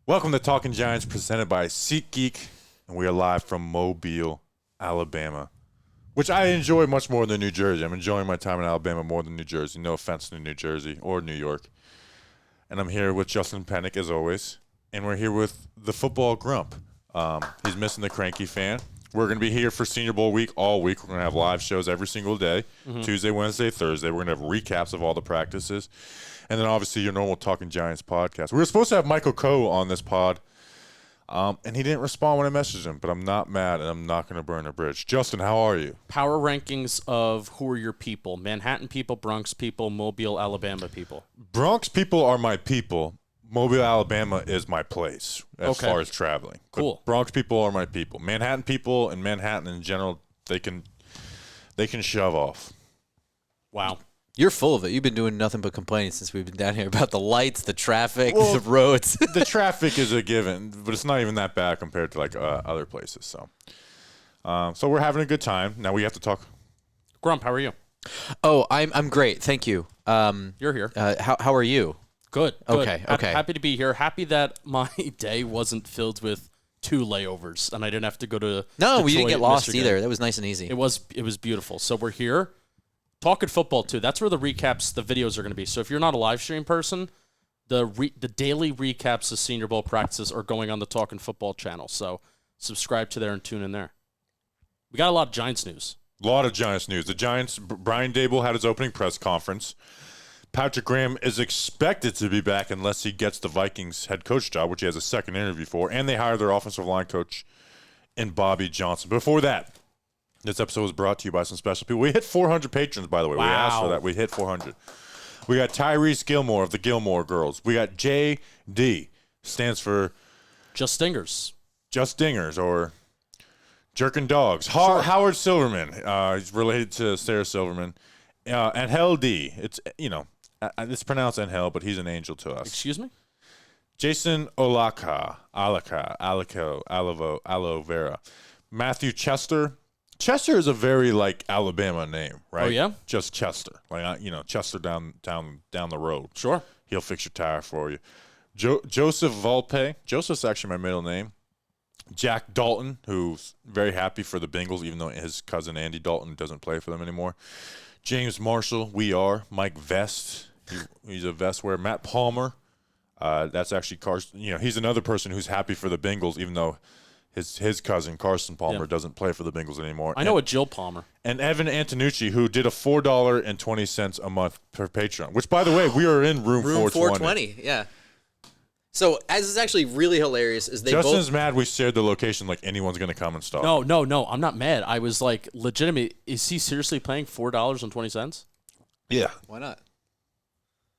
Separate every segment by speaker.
Speaker 1: Welcome to Talking Giants, presented by SeatGeek, and we are live from Mobile, Alabama, which I enjoy much more than New Jersey. I'm enjoying my time in Alabama more than New Jersey. No offense to New Jersey or New York. And I'm here with Justin Pennick, as always, and we're here with the Football Grump. He's missing the cranky fan. We're going to be here for Senior Bowl week all week. We're going to have live shows every single day, Tuesday, Wednesday, Thursday. We're going to have recaps of all the practices. And then, obviously, your normal Talking Giants podcast. We were supposed to have Michael Coe on this pod, and he didn't respond when I messaged him. But I'm not mad, and I'm not going to burn a bridge. Justin, how are you?
Speaker 2: Power rankings of who are your people. Manhattan people, Bronx people, Mobile, Alabama people.
Speaker 1: Bronx people are my people. Mobile, Alabama is my place as far as traveling.
Speaker 2: Cool.
Speaker 1: But Bronx people are my people. Manhattan people and Manhattan in general, they can shove off.
Speaker 2: Wow.
Speaker 3: You're full of it. You've been doing nothing but complaining since we've been down here about the lights, the traffic, the roads.
Speaker 1: The traffic is a given, but it's not even that bad compared to other places. So we're having a good time. Now we have to talk.
Speaker 2: Grump, how are you?
Speaker 3: Oh, I'm great. Thank you.
Speaker 2: You're here.
Speaker 3: How are you?
Speaker 2: Good.
Speaker 3: Okay.
Speaker 2: Happy to be here. Happy that my day wasn't filled with 2 layovers and I didn't have to go to
Speaker 3: No, we
Speaker 2: Detroit,
Speaker 3: didn't get lost
Speaker 2: Michigan.
Speaker 3: either. That was nice and easy.
Speaker 2: It was beautiful. So we're here talking football too. That's where the recaps, the videos are going to be. So if you're not a live stream person, the daily recaps of Senior Bowl practices are going on the Talking Football channel. So subscribe to there and tune in there. We got a lot of Giants news.
Speaker 1: A lot of Giants news. The Giants, Brian Daboll had his opening press conference. Patrick Graham is expected to be back unless he gets the Vikings head coach job, which he has a second interview for, and they hired their offensive line coach in Bobby Johnson. Before that, this episode was brought to you by some special people. We hit 400 patrons, by the way.
Speaker 2: Wow.
Speaker 1: We asked for that. We hit 400. We got Tyrese Gilmore of the Gilmore Girls. We got JD, stands for
Speaker 2: Just Stingers.
Speaker 1: Just Dingers, or Jerkin' Dogs. Howard Silverman. He's related to Sarah Silverman. Angel D. It's pronounced Angel, but he's an angel to us.
Speaker 2: Excuse me?
Speaker 1: Jason Alovo, Aloe Vera. Matthew Chester. Chester is a very Alabama name, right?
Speaker 2: Oh yeah,
Speaker 1: just Chester, Chester down the road.
Speaker 2: Sure,
Speaker 1: he'll fix your tire for you. Joseph Volpe. Joseph's actually my middle name. Jack Dalton, who's very happy for the Bengals, even though his cousin Andy Dalton doesn't play for them anymore. James Marshall, Mike Vest, he's a vest wearer. Matt Palmer, that's actually Carson. He's another person who's happy for the Bengals, even though his cousin Carson Palmer doesn't play for the Bengals anymore.
Speaker 2: I know a Jill Palmer. And
Speaker 1: Evan Antonucci, who did a $4.20 a month per Patreon, which, by the way, we are in room 420.
Speaker 3: Yeah. So, as is actually really hilarious, is they
Speaker 1: Justin's mad we shared the location like anyone's going to come and stop.
Speaker 2: No, I'm not mad. I was legitimate. Is he seriously paying $4.20?
Speaker 1: Yeah.
Speaker 3: Why not?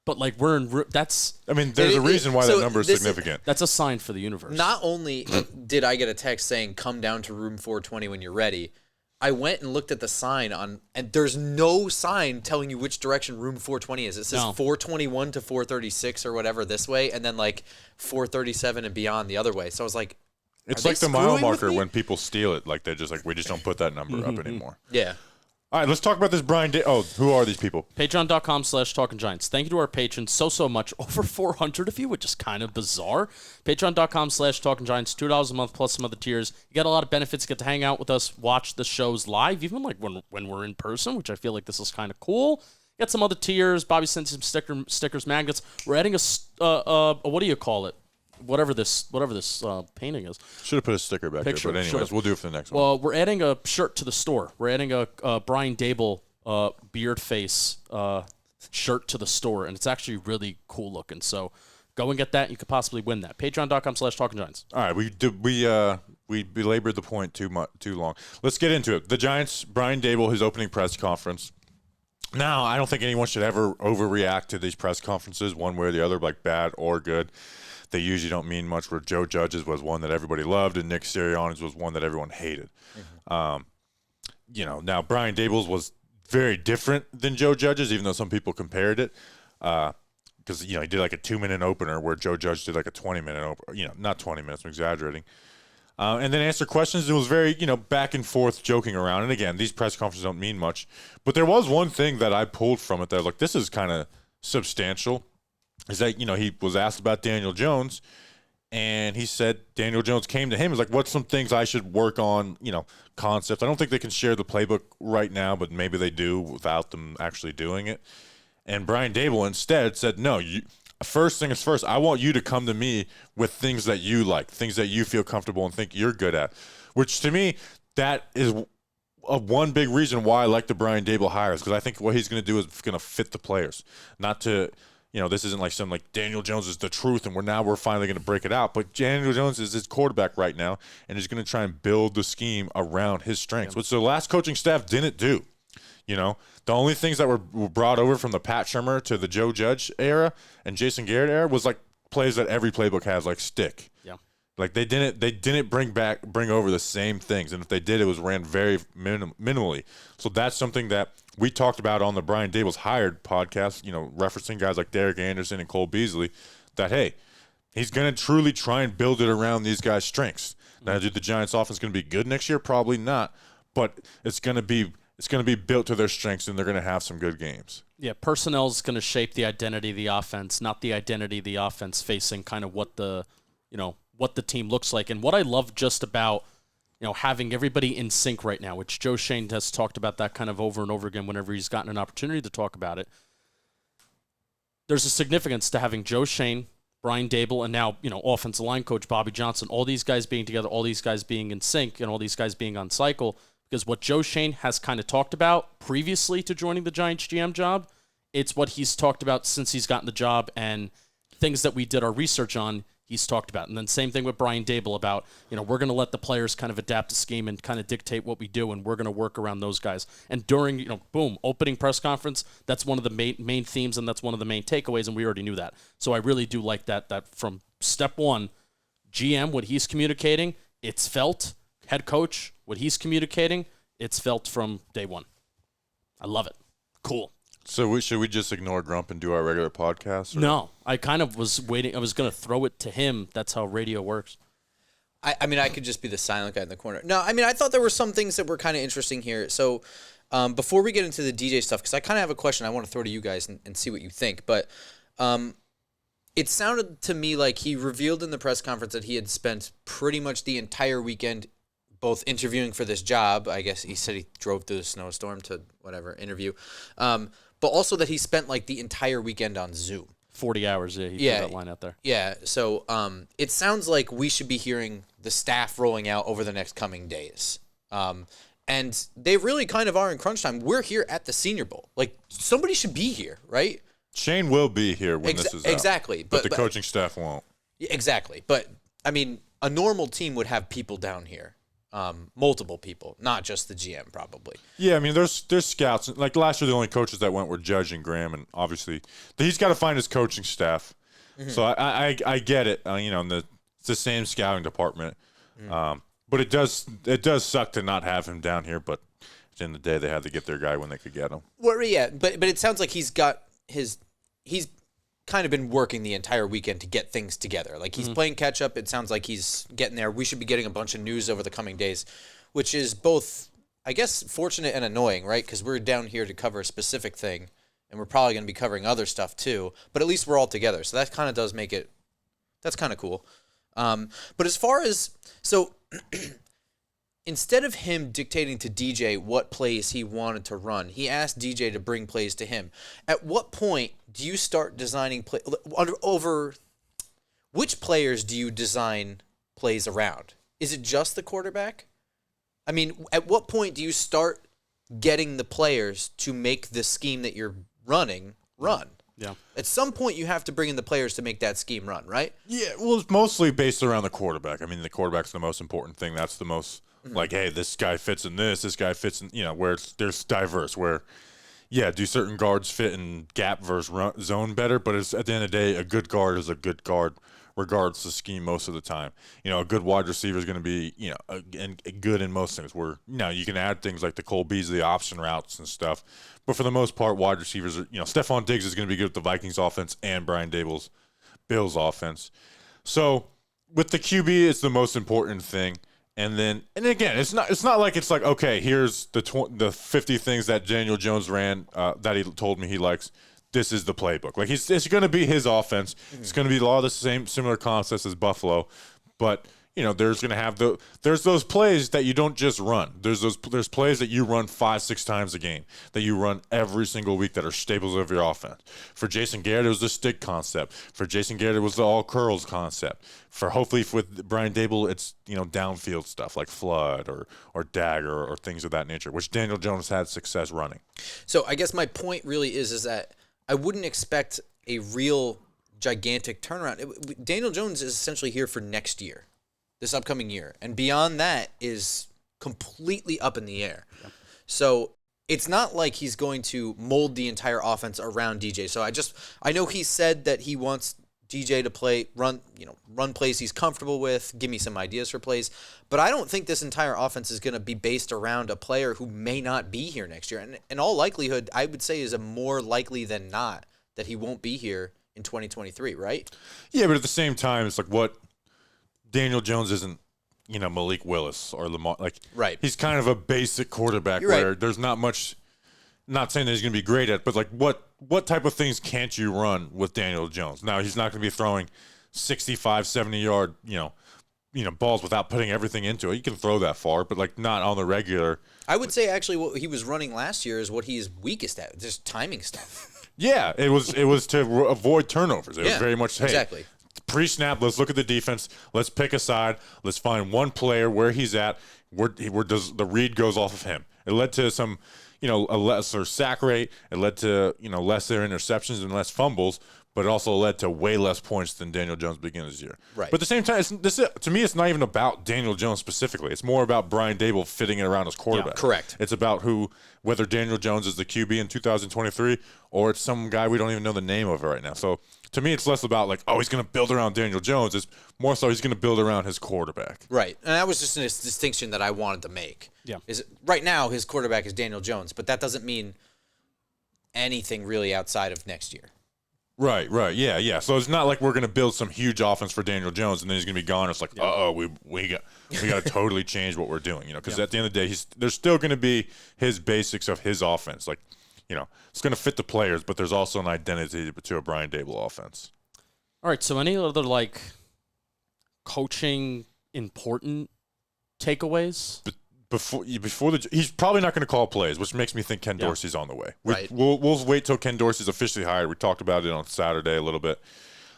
Speaker 2: But we're in. That's.
Speaker 1: I mean, there's a reason why that number is significant.
Speaker 2: That's a sign for the universe.
Speaker 3: Not only did I get a text saying, come down to room 420 when you're ready, I went and looked at the sign and there's no sign telling you which direction room 420 is. It says 421 to 436 or whatever this way, and then 437 and beyond the other way. So I was like,
Speaker 1: it's like the mile marker when people steal it. They're just we just don't put that number up anymore.
Speaker 3: Yeah.
Speaker 1: All right, let's talk about this Brian who are these people?
Speaker 2: Patreon.com/TalkingGiants. Thank you to our patrons so much. Over 400 of you, which is kind of bizarre. Patreon.com/TalkingGiants. $2 a month plus some other tiers. You get a lot of benefits. You get to hang out with us, watch the shows live, even when we're in person, which I feel like this is kind of cool. Get some other tiers. Bobby sent some stickers, magnets. We're adding what do you call it? Whatever this painting is.
Speaker 1: Should have put a sticker back there, but anyways, we'll do it for the next one.
Speaker 2: Well, we're adding a shirt to the store. We're adding a Brian Daboll beard face shirt to the store, and it's actually really cool looking. So go and get that. You could possibly win that. Patreon.com/TalkingGiants.
Speaker 1: All right, we belabored the point too long. Let's get into it. The Giants, Brian Daboll, his opening press conference. Now, I don't think anyone should ever overreact to these press conferences one way or the other, bad or good. They usually don't mean much, where Joe Judge's was one that everybody loved and Nick Sirianni's was one that everyone hated.
Speaker 3: Mm-hmm.
Speaker 1: Now Brian Daboll's was very different than Joe Judge's, even though some people compared it. Because, he did a 2-minute opener where Joe Judge did a 20-minute opener. Not 20 minutes, I'm exaggerating. And then answer questions. It was very, back and forth, joking around. And again, these press conferences don't mean much. But there was one thing that I pulled from it that, this is kind of substantial. Is that, he was asked about Daniel Jones, And he said Daniel Jones came to him. He was like, what's some things I should work on, concepts. I don't think they can share the playbook right now, but maybe they do without them actually doing it. And Brian Daboll instead said, no, first thing is first, I want you to come to me with things that you like, things that you feel comfortable and think you're good at, which to me, that is one big reason why I like the Brian Daboll hires, because I think what he's going to do is going to fit the players, not to – this isn't like some like Daniel Jones is the truth and we're finally going to break it out. But Daniel Jones is his quarterback right now, and he's going to try and build the scheme around his strengths, which the last coaching staff didn't do. The only things that were brought over from the Pat Shurmur to the Joe Judge era and Jason Garrett era was like plays that every playbook has, like stick.
Speaker 2: Yeah.
Speaker 1: Like they didn't bring over the same things, and if they did, it was ran very minimally. So that's something that we talked about on the Brian Daboll's Hired podcast, referencing guys like Derek Anderson and Cole Beasley, that, hey, he's going to truly try and build it around these guys' strengths. Now, do the Giants' offense going to be good next year? Probably not, but it's going to be built to their strengths, and they're going to have some good games.
Speaker 2: Yeah, personnel is going to shape the identity of the offense, not the identity of the offense facing kind of what the team looks like. And what I love just about having everybody in sync right now, which Joe Schoen has talked about that kind of over and over again whenever he's gotten an opportunity to talk about it. There's a significance to having Joe Schoen, Brian Daboll, and now, offensive line coach Bobby Johnson, all these guys being together, all these guys being in sync, and all these guys being on cycle, because what Joe Schoen has kind of talked about previously to joining the Giants GM job, it's what he's talked about since he's gotten the job, and things that we did our research on, he's talked about. And then same thing with Brian Daboll about, we're going to let the players kind of adapt the scheme and kind of dictate what we do, and we're going to work around those guys. And during, opening press conference, that's one of the main themes, and that's one of the main takeaways, and we already knew that. So I really do like that from step one, GM, what he's communicating, it's felt. Head coach, what he's communicating, it's felt from day one. I love it. Cool.
Speaker 1: So should we just ignore Grump and do our regular podcast? Or?
Speaker 2: No, I kind of was waiting. I was going to throw it to him. That's how radio works.
Speaker 3: I mean, I could just be the silent guy in the corner. No, I mean, I thought there were some things that were kind of interesting here. So before we get into the DJ stuff, because I kind of have a question I want to throw to you guys and see what you think. But it sounded to me like he revealed in the press conference that he had spent pretty much the entire weekend both interviewing for this job. I guess he said he drove through the snowstorm to whatever interview. But also that he spent like the entire weekend on Zoom.
Speaker 2: 40 hours, yeah, he threw that line out there.
Speaker 3: Yeah, so it sounds like we should be hearing the staff rolling out over the next coming days. And they really kind of are in crunch time. We're here at the Senior Bowl. Like, somebody should be here, right?
Speaker 1: Shane will be here when this is out.
Speaker 3: Exactly.
Speaker 1: But the coaching staff won't.
Speaker 3: Exactly. But, I mean, a normal team would have people down here. Multiple people, not just the GM, probably.
Speaker 1: Yeah, I mean, there's scouts. Like last year, the only coaches that went were Judge and Graham, and obviously he's got to find his coaching staff. Mm-hmm. So I get it. It's the same scouting department. Mm-hmm. But it does suck to not have him down here. But at the end of the day, they had to get their guy when they could get him.
Speaker 3: Well, yeah, but it sounds like he's kind of been working the entire weekend to get things together. Like he's playing catch up. It sounds like he's getting there. We should be getting a bunch of news over the coming days, which is both, I guess, fortunate and annoying, right? Because we're down here to cover a specific thing, and we're probably going to be covering other stuff too. But at least we're all together, so that kind of does make it. That's kind of cool. But as far as instead of him dictating to DJ what plays he wanted to run, he asked DJ to bring plays to him. At what point do you start designing play over which players do you design plays around? Is it just the quarterback? I mean, at what point do you start getting the players to make the scheme that you're running run?
Speaker 2: Yeah.
Speaker 3: At some point, you have to bring in the players to make that scheme run, right?
Speaker 1: Yeah, well, it's mostly based around the quarterback. I mean, the quarterback's the most important thing. That's the most like, hey, this guy fits in this guy fits in, where there's diverse, where, yeah, do certain guards fit in gap versus zone better? But it's, at the end of the day, a good guard is a good guard regardless of scheme most of the time. A good wide receiver is going to be, good in most things. Where, you can add things like the Cole Beasley option routes and stuff. But for the most part, wide receivers are, Stephon Diggs is going to be good with the Vikings offense and Brian Daboll's Bills offense. So with the QB, it's the most important thing. And again, it's not like it's like, okay, here's the 50 things that Daniel Jones ran that he told me he likes. this is the playbook. Like it's going to be his offense. It's going to be a lot of the similar concepts as Buffalo, but there's going to have there's those plays that you don't just run. There's plays that you run 5-6 times a game that you run every single week that are staples of your offense. For Jason Garrett, it was the stick concept. For Jason Garrett, it was the all curls concept. Hopefully with Brian Daboll, it's downfield stuff like flood or dagger or things of that nature, which Daniel Jones had success running.
Speaker 3: So I guess my point really is that I wouldn't expect a real gigantic turnaround. Daniel Jones is essentially here for next year. This upcoming year. And beyond that is completely up in the air. Yep. So it's not like he's going to mold the entire offense around DJ. So I know he said that he wants DJ to run plays he's comfortable with, give me some ideas for plays. But I don't think this entire offense is going to be based around a player who may not be here next year. And in all likelihood, I would say is a more likely than not that he won't be here in 2023, right?
Speaker 1: Yeah, but at the same time, it's like what Daniel Jones isn't, Malik Willis or Lamar.
Speaker 3: Right.
Speaker 1: He's kind of a basic quarterback where there's not much. Not saying that he's going to be great at, but what type of things can't you run with Daniel Jones? Now he's not going to be throwing 65, 70-yard, balls without putting everything into it. You can throw that far, but not on the regular.
Speaker 3: I would say actually what he was running last year is what he's weakest at, just timing stuff.
Speaker 1: Yeah, it was to avoid turnovers. It was very much
Speaker 3: exactly.
Speaker 1: Pre-snap, let's look at the defense. Let's pick a side. Let's find one player where he's at. Where does the read goes off of him? It led to some, a lesser sack rate. It led to lesser interceptions and less fumbles. But it also led to way less points than Daniel Jones began this year.
Speaker 3: Right.
Speaker 1: But at the same time, to me, it's not even about Daniel Jones specifically. It's more about Brian Daboll fitting it around his quarterback.
Speaker 3: Yeah, correct.
Speaker 1: It's about whether Daniel Jones is the QB in 2023 or it's some guy we don't even know the name of right now. So to me, it's less about he's going to build around Daniel Jones. It's more so he's going to build around his quarterback.
Speaker 3: Right. And that was just a distinction that I wanted to make.
Speaker 2: Yeah.
Speaker 3: Right now, his quarterback is Daniel Jones, but that doesn't mean anything really outside of next year.
Speaker 1: Right, yeah. So it's not like we're going to build some huge offense for Daniel Jones and then he's going to be gone. It's we got to totally change what we're doing, because at the end of the day, there's still going to be his basics of his offense. It's going to fit the players, but there's also an identity to a Brian Daboll offense.
Speaker 2: All right, so any other coaching important takeaways?
Speaker 1: Before he's probably not going to call plays, which makes me think Ken Dorsey's on the way.
Speaker 3: Right.
Speaker 1: We'll wait till Ken Dorsey's officially hired. We talked about it on Saturday a little bit.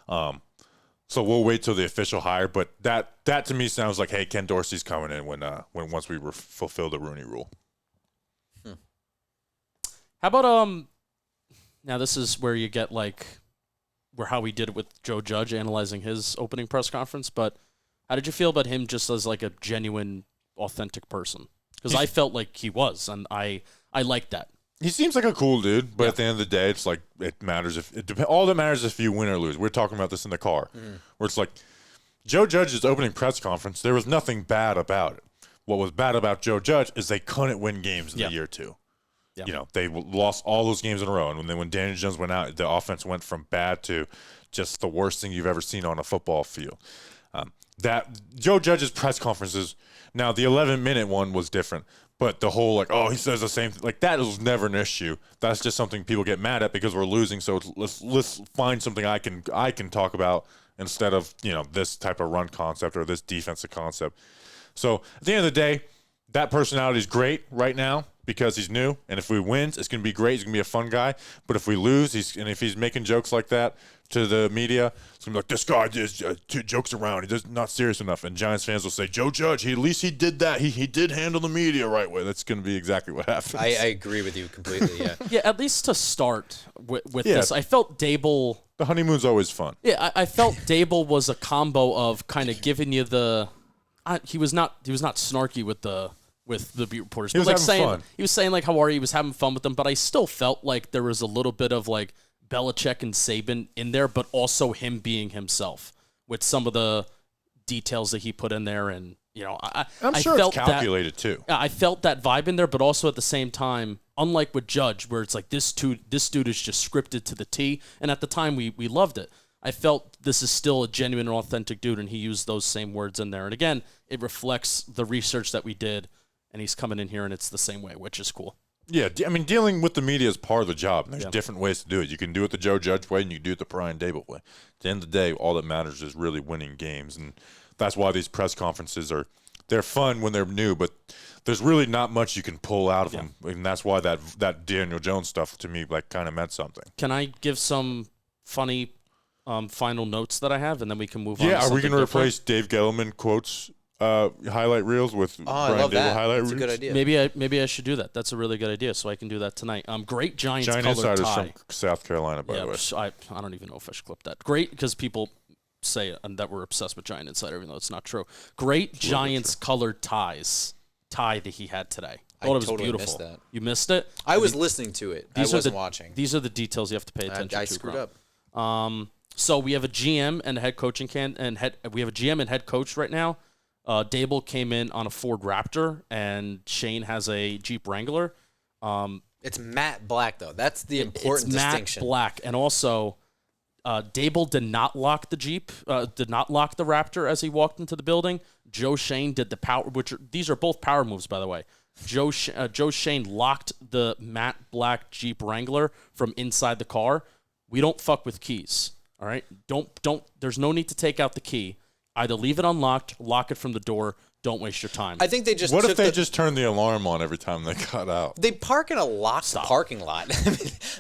Speaker 1: So we'll wait till the official hire. But that to me sounds like, hey, Ken Dorsey's coming in once we fulfill the Rooney Rule.
Speaker 2: How about now this is where you get how we did it with Joe Judge analyzing his opening press conference. But how did you feel about him just as a genuine, authentic person? Because I felt like he was, and I liked that.
Speaker 1: He seems like a cool dude, but at the end of the day, it's it matters all that matters if you win or lose. We're talking about this in the car, where it's Joe Judge's opening press conference. There was nothing bad about it. What was bad about Joe Judge is they couldn't win games in the year two. Yeah. They lost all those games in a row, and then when Daniel Jones went out, the offense went from bad to just the worst thing you've ever seen on a football field. That Joe Judge's press conferences. Now, the 11-minute one was different, but the whole, he says the same thing. That was never an issue. That's just something people get mad at because we're losing, so let's find something I can talk about instead of, this type of run concept or this defensive concept. So, at the end of the day, that personality is great right now because he's new, and if we win, it's going to be great. He's going to be a fun guy. But if we lose, if he's making jokes like that to the media, it's going to be this guy just jokes around. He's not serious enough. And Giants fans will say, Joe Judge, at least he did that. He did handle the media right way. That's going to be exactly what happens.
Speaker 3: I agree with you completely, yeah.
Speaker 2: Yeah, at least to start with this, I felt Daboll.
Speaker 1: The honeymoon's always fun.
Speaker 2: Yeah, I felt Daboll was a combo of kind of giving you the. He was not snarky with the beat reporters.
Speaker 1: He was having fun.
Speaker 2: He was saying how are you? He was having fun with them, but I still felt like there was a little bit of Belichick and Saban in there, but also him being himself with some of the details that he put in there, and
Speaker 1: I'm sure it's calculated too.
Speaker 2: I felt that vibe in there, but also at the same time, unlike with Judge, where it's this dude is just scripted to the T, and at the time we loved it. I felt this is still a genuine and authentic dude, and he used those same words in there. And again, it reflects the research that we did, and he's coming in here, and it's the same way, which is cool.
Speaker 1: Yeah, I mean, dealing with the media is part of the job. And there's different ways to do it. You can do it the Joe Judge way, and you can do it the Brian Daboll way. At the end of the day, all that matters is really winning games, and that's why these press conferences they're fun when they're new, but there's really not much you can pull out of them, and that's why that Daniel Jones stuff to me kind of meant something.
Speaker 2: Can I give some funny final notes that I have, and then we can move on?
Speaker 1: Yeah, are we going to replace Dave Gettleman quotes? Highlight reels with Brian
Speaker 3: I love
Speaker 1: Daboll
Speaker 3: that.
Speaker 1: highlight
Speaker 3: That's a
Speaker 1: reels.
Speaker 3: good idea.
Speaker 2: Maybe I should do that. That's a really good idea. So I can do that tonight. Great Giants
Speaker 1: Giant
Speaker 2: colored
Speaker 1: Insider's
Speaker 2: tie.
Speaker 1: from South Carolina, by the way.
Speaker 2: I don't even know if I should clip that. Great, because people say that we're obsessed with Giant Insider, even though it's not true. Great Giants colored tie that he had today. I thought it was
Speaker 3: totally
Speaker 2: beautiful.
Speaker 3: missed that.
Speaker 2: You missed it?
Speaker 3: I was listening to it. I wasn't watching.
Speaker 2: These are the details you have to pay attention to.
Speaker 3: I screwed up.
Speaker 2: So we have a GM and a head coaching we have a GM and head coach right now. Daboll came in on a Ford Raptor, and Shane has a Jeep Wrangler.
Speaker 3: It's matte black, though. That's the important distinction.
Speaker 2: Matte black, and also Daboll did not lock the Jeep, did not lock the Raptor as he walked into the building. Joe Shane did the power, these are both power moves, by the way. Joe Shane locked the matte black Jeep Wrangler from inside the car. We don't fuck with keys, all right? Don't. There's no need to take out the key. Either leave it unlocked, lock it from the door. Don't waste your time.
Speaker 3: I think they just.
Speaker 1: What if they just turn the alarm on every time they cut out?
Speaker 3: They park in a locked parking lot.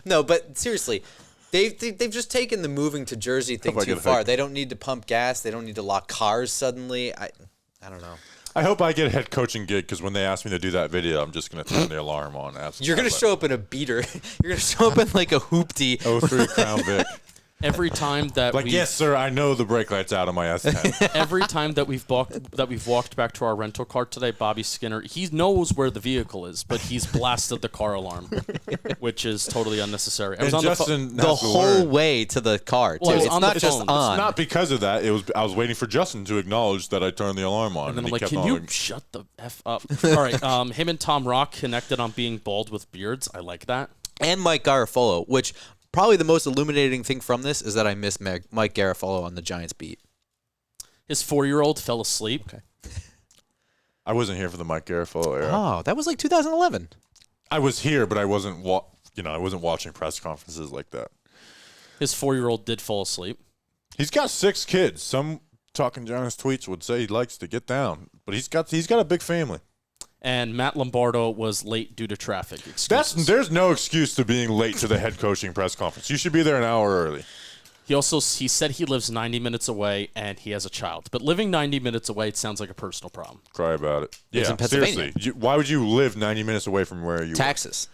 Speaker 3: No, but seriously, they've just taken the moving to Jersey thing too far. They don't need to pump gas. They don't need to lock cars suddenly. I don't know.
Speaker 1: I hope I get a head coaching gig, because when they ask me to do that video, I'm just going to turn the alarm on.
Speaker 3: You're going to show up in a beater. You're going to show up in like a hoopty.
Speaker 1: 03 Crown Vic.
Speaker 2: Every time that
Speaker 1: yes, sir, I know the brake light's out on my S10.
Speaker 2: Every time that we've walked back to our rental car today, Bobby Skinner, he knows where the vehicle is, but he's blasted the car alarm, which is totally unnecessary. I was on
Speaker 1: Justin
Speaker 3: the whole way to the car, too.
Speaker 2: Well,
Speaker 3: it's not just on.
Speaker 1: It's not because of that. I was waiting for Justin to acknowledge that I turned the alarm on.
Speaker 2: And then I'm like, can you shut the F up? All right, him and Tom Rock connected on being bald with beards. I like that.
Speaker 3: And Mike Garafolo, which probably the most illuminating thing from this is that I miss Mike Garafolo on the Giants beat.
Speaker 2: His 4-year-old fell asleep.
Speaker 3: Okay.
Speaker 1: I wasn't here for the Mike Garafolo era.
Speaker 3: Oh, that was like 2011.
Speaker 1: I was here, but I wasn't watching press conferences like that.
Speaker 2: His 4-year-old did fall asleep.
Speaker 1: He's got 6 kids. Some Talking Giants tweets would say he likes to get down, but he's got a big family.
Speaker 2: And Matt Lombardo was late due to traffic.
Speaker 1: There's no excuse to being late to the head coaching press conference. You should be there an hour early.
Speaker 2: He said he lives 90 minutes away and he has a child. But living 90 minutes away, it sounds like a personal problem.
Speaker 1: Cry about it.
Speaker 3: Lives in Pennsylvania.
Speaker 1: Seriously. Why would you live 90 minutes away from where you
Speaker 3: Taxes.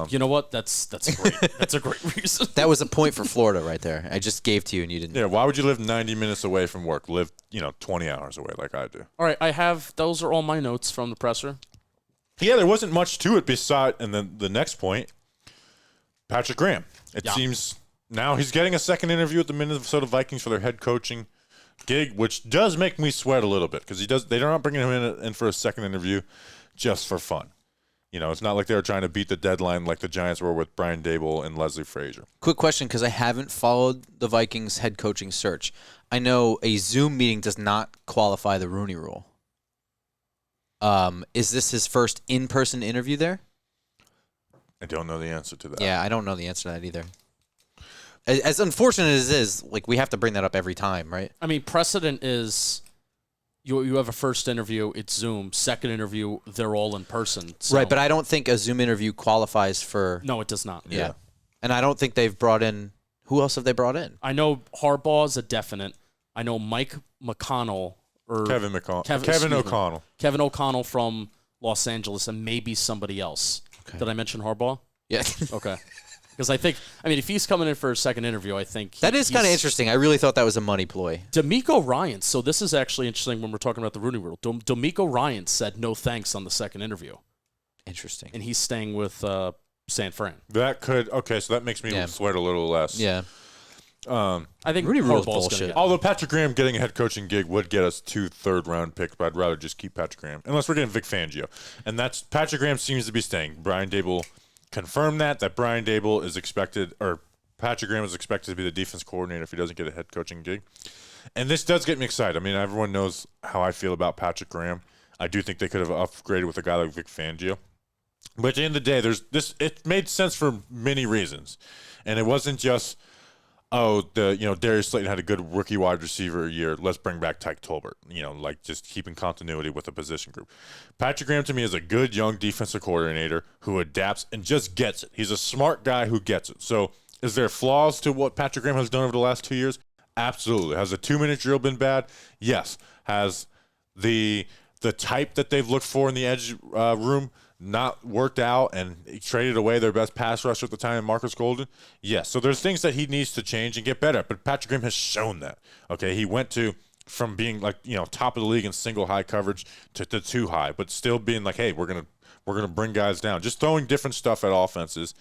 Speaker 2: You know what? That's great. That's a great reason.
Speaker 3: That was a point for Florida right there. I just gave to you and you didn't.
Speaker 1: Yeah, why would you live 90 minutes away from work? Live, 20 hours away like I do.
Speaker 2: All right, those are all my notes from the presser.
Speaker 1: Yeah, there wasn't much to it and then the next point, Patrick Graham. It seems now he's getting a second interview with the Minnesota Vikings for their head coaching gig, which does make me sweat a little bit, because they're not bringing him in for a second interview just for fun. It's not like they were trying to beat the deadline like the Giants were with Brian Daboll and Leslie Frazier.
Speaker 3: Quick question, because I haven't followed the Vikings head coaching search. I know a Zoom meeting does not qualify the Rooney Rule. Is this his first in-person interview there?
Speaker 1: I don't know the answer to that.
Speaker 3: Yeah, I don't know the answer to that either. As unfortunate as it is, we have to bring that up every time, right?
Speaker 2: I mean, precedent is you have a first interview, it's Zoom. Second interview, they're all in person. So.
Speaker 3: Right, but I don't think a Zoom interview qualifies for...
Speaker 2: No, it does not.
Speaker 3: Yeah. And I don't think they've brought in... Who else have they brought in?
Speaker 2: I know Harbaugh's a definite. I know Mike McConnell...
Speaker 1: Kevin O'Connell.
Speaker 2: Kevin O'Connell from Los Angeles, and maybe somebody else. Okay. Did I mention Harbaugh?
Speaker 3: Yeah.
Speaker 2: Okay. Because if he's coming in for a second interview, I think
Speaker 3: that is kind of interesting. I really thought that was a money ploy.
Speaker 2: D'Amico Ryans. So this is actually interesting when we're talking about the Rooney Rule. D'Amico Ryans said no thanks on the second interview.
Speaker 3: Interesting.
Speaker 2: And he's staying with San Fran.
Speaker 1: So that makes me sweat a little less.
Speaker 3: Yeah.
Speaker 2: I think
Speaker 3: Rooney Rule's
Speaker 2: Harbaugh's
Speaker 3: bullshit.
Speaker 1: Although Patrick Graham getting a head coaching gig would get us 2 third-round picks, but I'd rather just keep Patrick Graham, unless we're getting Vic Fangio. And Patrick Graham seems to be staying. Brian Daboll confirmed that Brian Daboll is expected, or Patrick Graham is expected to be the defense coordinator if he doesn't get a head coaching gig. And this does get me excited. I mean, everyone knows how I feel about Patrick Graham. I do think they could have upgraded with a guy like Vic Fangio. But at the end of the day, there's this. It made sense for many reasons, and it wasn't just, Darius Slayton had a good rookie wide receiver year. Let's bring back Tyke Tolbert. Like just keeping continuity with the position group. Patrick Graham to me is a good young defensive coordinator who adapts and just gets it. He's a smart guy who gets it. So, is there flaws to what Patrick Graham has done over the last 2 years? Absolutely. Has the 2-minute drill been bad? Yes. Has the type that they've looked for in the edge room not worked out and he traded away their best pass rusher at the time, Marcus Golden? Yes. So there's things that he needs to change and get better at, but Patrick Graham has shown that. Okay, he went from being top of the league in single high coverage to too high, but still being like, hey, we're gonna bring guys down, just throwing different stuff at offenses.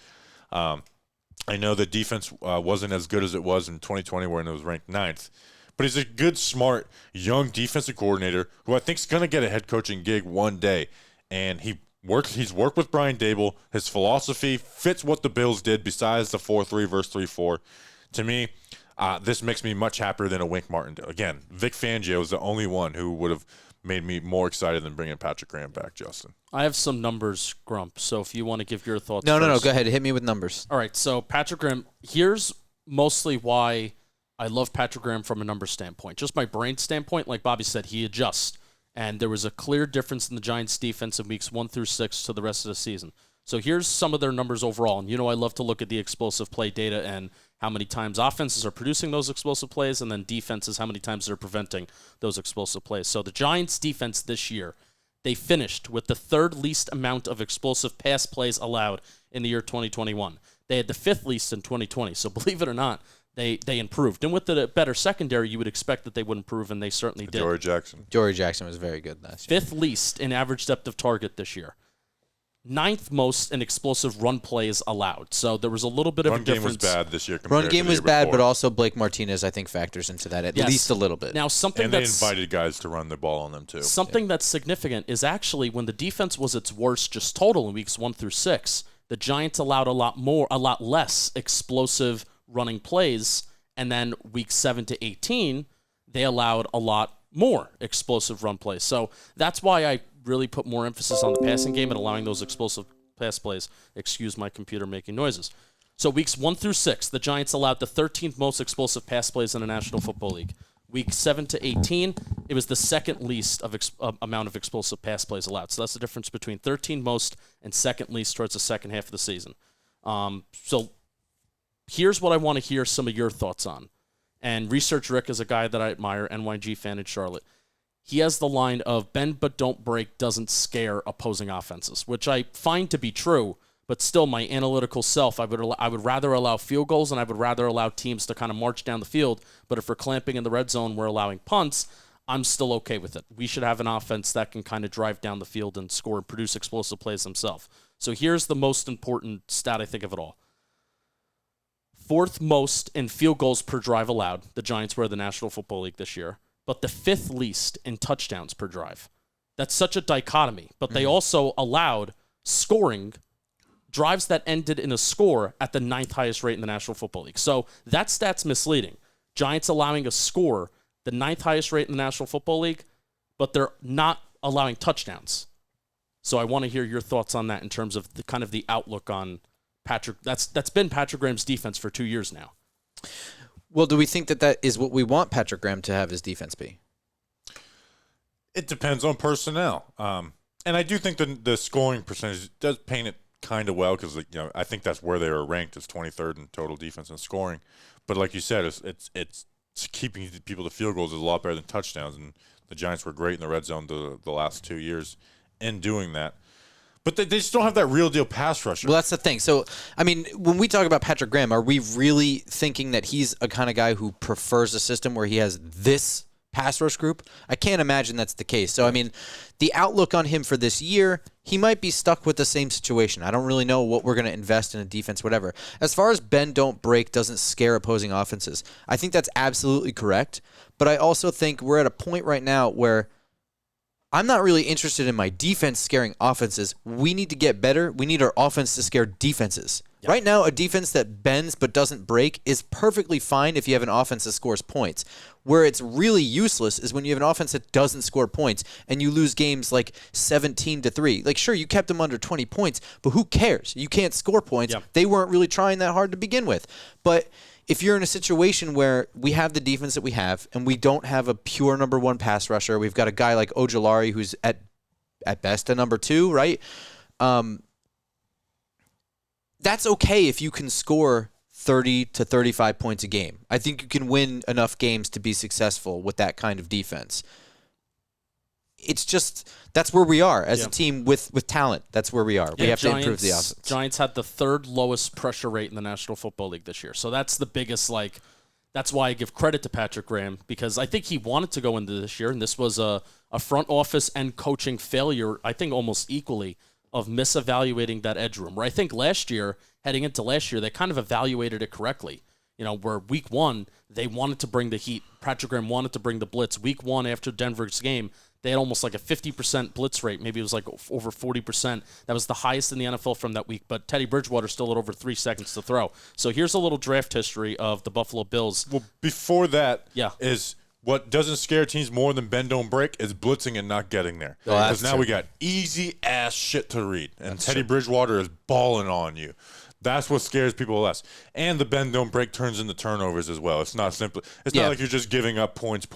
Speaker 1: I know the defense wasn't as good as it was in 2020 when it was ranked 9th, but he's a good, smart, young defensive coordinator who I think is going to get a head coaching gig one day. And he's worked with Brian Daboll. His philosophy fits what the Bills did besides the 4-3 versus 3-4. To me, this makes me much happier than a Wink Martindale. Again, Vic Fangio is the only one who would have made me more excited than bringing Patrick Graham back, Justin.
Speaker 2: I have some numbers, Grump, so if you want to give your thoughts
Speaker 3: No,
Speaker 2: first.
Speaker 3: go ahead. Hit me with numbers.
Speaker 2: All right, so Patrick Graham, here's mostly why I love Patrick Graham from a number standpoint. Just my brain standpoint, like Bobby said, he adjusts. And there was a clear difference in the Giants' defense in weeks 1 through 6 to the rest of the season. So here's some of their numbers overall. And I love to look at the explosive play data and how many times offenses are producing those explosive plays, and then defenses, how many times they're preventing those explosive plays. So the Giants' defense this year, they finished with the 3rd least amount of explosive pass plays allowed in the year 2021. They had the 5th least in 2020. So believe it or not, they improved. And with the better secondary, you would expect that they would improve, and they certainly did.
Speaker 3: Jory Jackson was very good last year.
Speaker 2: 5th least in average depth of target this year. 9th most in explosive run plays allowed. So there was a little bit of a difference.
Speaker 1: Run game was bad this year compared
Speaker 3: Run
Speaker 1: to
Speaker 3: game
Speaker 1: the
Speaker 3: was
Speaker 1: year
Speaker 3: bad,
Speaker 1: before.
Speaker 3: but also Blake Martinez, I think, factors into that at least a little bit.
Speaker 2: Now,
Speaker 1: and they invited guys to run the ball on them, too.
Speaker 2: Something that's significant is actually when the defense was its worst just total in weeks 1 through 6, the Giants allowed a lot less explosive running plays, and then weeks 7 to 18, they allowed a lot more explosive run plays. So that's why I really put more emphasis on the passing game and allowing those explosive pass plays. Excuse my computer making noises. So weeks 1 through 6, the Giants allowed the 13th most explosive pass plays in the National Football League. Week 7 to 18, it was the 2nd least of amount of explosive pass plays allowed. So that's the difference between 13th most and 2nd least towards the second half of the season. So here's what I want to hear some of your thoughts on. And Research Rick is a guy that I admire, NYG fan in Charlotte. He has the line of bend but don't break doesn't scare opposing offenses, which I find to be true, but still my analytical self, I would rather allow field goals and I would rather allow teams to kind of march down the field, but if we're clamping in the red zone, we're allowing punts, I'm still okay with it. We should have an offense that can kind of drive down the field and score and produce explosive plays themselves. So here's the most important stat I think of it all. 4th most in field goals per drive allowed. The Giants were the National Football League this year. But the 5th least in touchdowns per drive. That's such a dichotomy. But they also allowed scoring, drives that ended in a score at the 9th highest rate in the National Football League. So that stat's misleading. Giants allowing a score, the 9th highest rate in the National Football League, but they're not allowing touchdowns. So I want to hear your thoughts on that in terms of the kind of the outlook on Patrick. That's been Patrick Graham's defense for 2 years now.
Speaker 3: Well, do we think that is what we want Patrick Graham to have his defense be?
Speaker 1: It depends on personnel. And I do think the scoring percentage does paint it kind of well because I think that's where they were ranked as 23rd in total defense and scoring. But like you said, it's keeping people to field goals is a lot better than touchdowns. And the Giants were great in the red zone the last 2 years in doing that. But they just don't have that real deal pass rusher.
Speaker 3: Well, that's the thing. So, I mean, when we talk about Patrick Graham, are we really thinking that he's a kind of guy who prefers a system where he has this pass rush group? I can't imagine that's the case. So, I mean, the outlook on him for this year, he might be stuck with the same situation. I don't really know what we're going to invest in a defense, whatever. As far as bend, don't break doesn't scare opposing offenses, I think that's absolutely correct. But I also think we're at a point right now where I'm not really interested in my defense scaring offenses. We need to get better. We need our offense to scare defenses. Yep. Right now, a defense that bends but doesn't break is perfectly fine if you have an offense that scores points. Where it's really useless is when you have an offense that doesn't score points and you lose games like 17-3. Like, sure, you kept them under 20 points, but who cares? You can't score points.
Speaker 2: Yep.
Speaker 3: They weren't really trying that hard to begin with. But if you're in a situation where we have the defense that we have and we don't have a pure number one pass rusher, we've got a guy like Ojulari who's at best a number two, right? That's okay if you can score 30 to 35 points a game. I think you can win enough games to be successful with that kind of defense. It's just, that's where we are as a team with talent. That's where we are. We have to improve the offense.
Speaker 2: Giants had the third lowest pressure rate in the National Football League this year. So that's the biggest, that's why I give credit to Patrick Graham, because I think he wanted to go into this year, and this was a front office and coaching failure, I think almost equally, of misevaluating that edge room. Where I think heading into last year, they kind of evaluated it correctly. Where week one, they wanted to bring the heat. Patrick Graham wanted to bring the blitz. Week one after Denver's game, they had almost like a 50% blitz rate. Maybe it was like over 40%. That was the highest in the NFL from that week. But Teddy Bridgewater still had over 3 seconds to throw. So here's a little draft history of the Buffalo Bills.
Speaker 1: Well, before that is what doesn't scare teams more than bend don't break is blitzing and not getting there. Because now we got easy ass shit to read, and Teddy Bridgewater is balling on you. That's what scares people less. And the bend don't break turns into turnovers as well. It's not simple. It's not like you're just giving up points.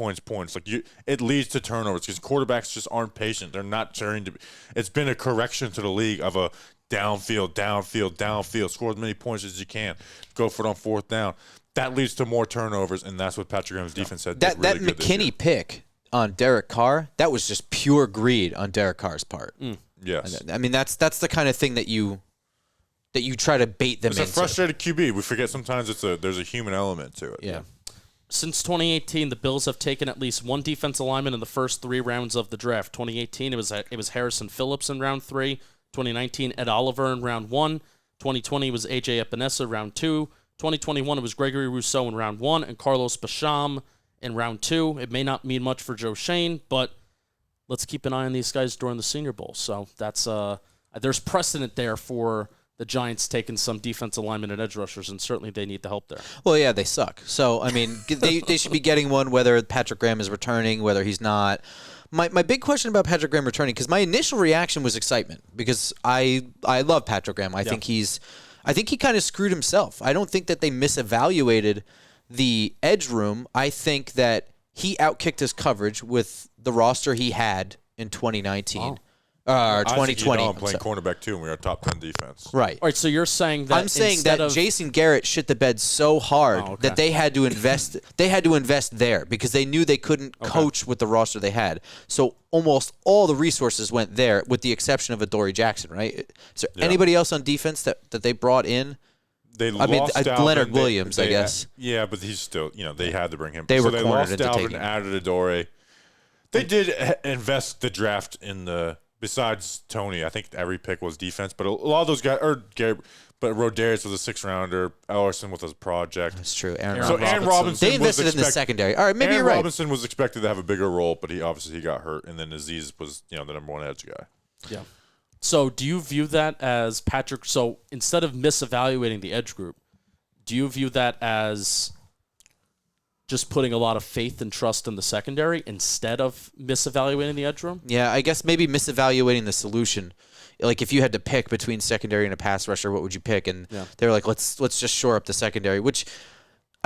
Speaker 1: Like it leads to turnovers because quarterbacks just aren't patient. They're not turning to. It's been a correction to the league of a downfield. Score as many points as you can. Go for it on fourth down. That leads to more turnovers, and that's what Patrick Graham's defense had.
Speaker 3: That McKinney pick on Derek Carr, that was just pure greed on Derek Carr's part.
Speaker 1: Yes,
Speaker 3: I mean that's the kind of thing that you try to bait them into.
Speaker 1: It's a frustrated QB. We forget sometimes there's a human element to it.
Speaker 3: Yeah.
Speaker 2: Since 2018, the Bills have taken at least one defensive lineman in the first 3 rounds of the draft. 2018, it was Harrison Phillips in round 3. 2019, Ed Oliver in round 1. 2020 was A.J. Epinesa round 2. 2021, it was Gregory Rousseau in round 1 and Carlos Basham in round 2. It may not mean much for Joe Shane, but let's keep an eye on these guys during the Senior Bowl. So that's there's precedent there for the Giants taking some defensive linemen and edge rushers, and certainly they need the help there.
Speaker 3: Well, yeah, they suck. So, I mean, they should be getting one whether Patrick Graham is returning, whether he's not. My big question about Patrick Graham returning, because my initial reaction was excitement, because I love Patrick Graham. I think he kind of screwed himself. I don't think that they misevaluated the edge room. I think that he outkicked his coverage with the roster he had in 2019.
Speaker 2: Oh.
Speaker 3: Or 2020.
Speaker 1: I'm playing cornerback too, and we are top 10 defense.
Speaker 3: Right.
Speaker 2: All right, so you're saying that
Speaker 3: I'm saying that Jason Garrett shit the bed so hard that they had to invest. They had to invest there because they knew they couldn't coach with the roster they had. So almost all the resources went there, with the exception of Adoree Jackson. Right. Is there anybody else on defense that they brought in?
Speaker 1: Leonard
Speaker 3: Williams, I guess.
Speaker 1: Yeah, but he's still. They had to bring him.
Speaker 3: They
Speaker 1: lost Dalvin, added Adoree. They did invest the draft in the. Besides Tony, I think every pick was defense, but a lot of those guys, but Rodarius was a 6th rounder. Ellerson was a project.
Speaker 3: That's true. Aaron
Speaker 1: Robinson.
Speaker 3: They invested in the secondary. All right, maybe you're right.
Speaker 1: Robinson was expected to have a bigger role, but he got hurt, and then Aziz was the number 1 edge guy.
Speaker 2: Yeah. So do you view that as Patrick? So instead of misevaluating the edge group, do you view that as just putting a lot of faith and trust in the secondary instead of misevaluating the edge room?
Speaker 3: Yeah, I guess maybe misevaluating the solution. Like if you had to pick between secondary and a pass rusher, what would you pick? And they're like, let's just shore up the secondary, which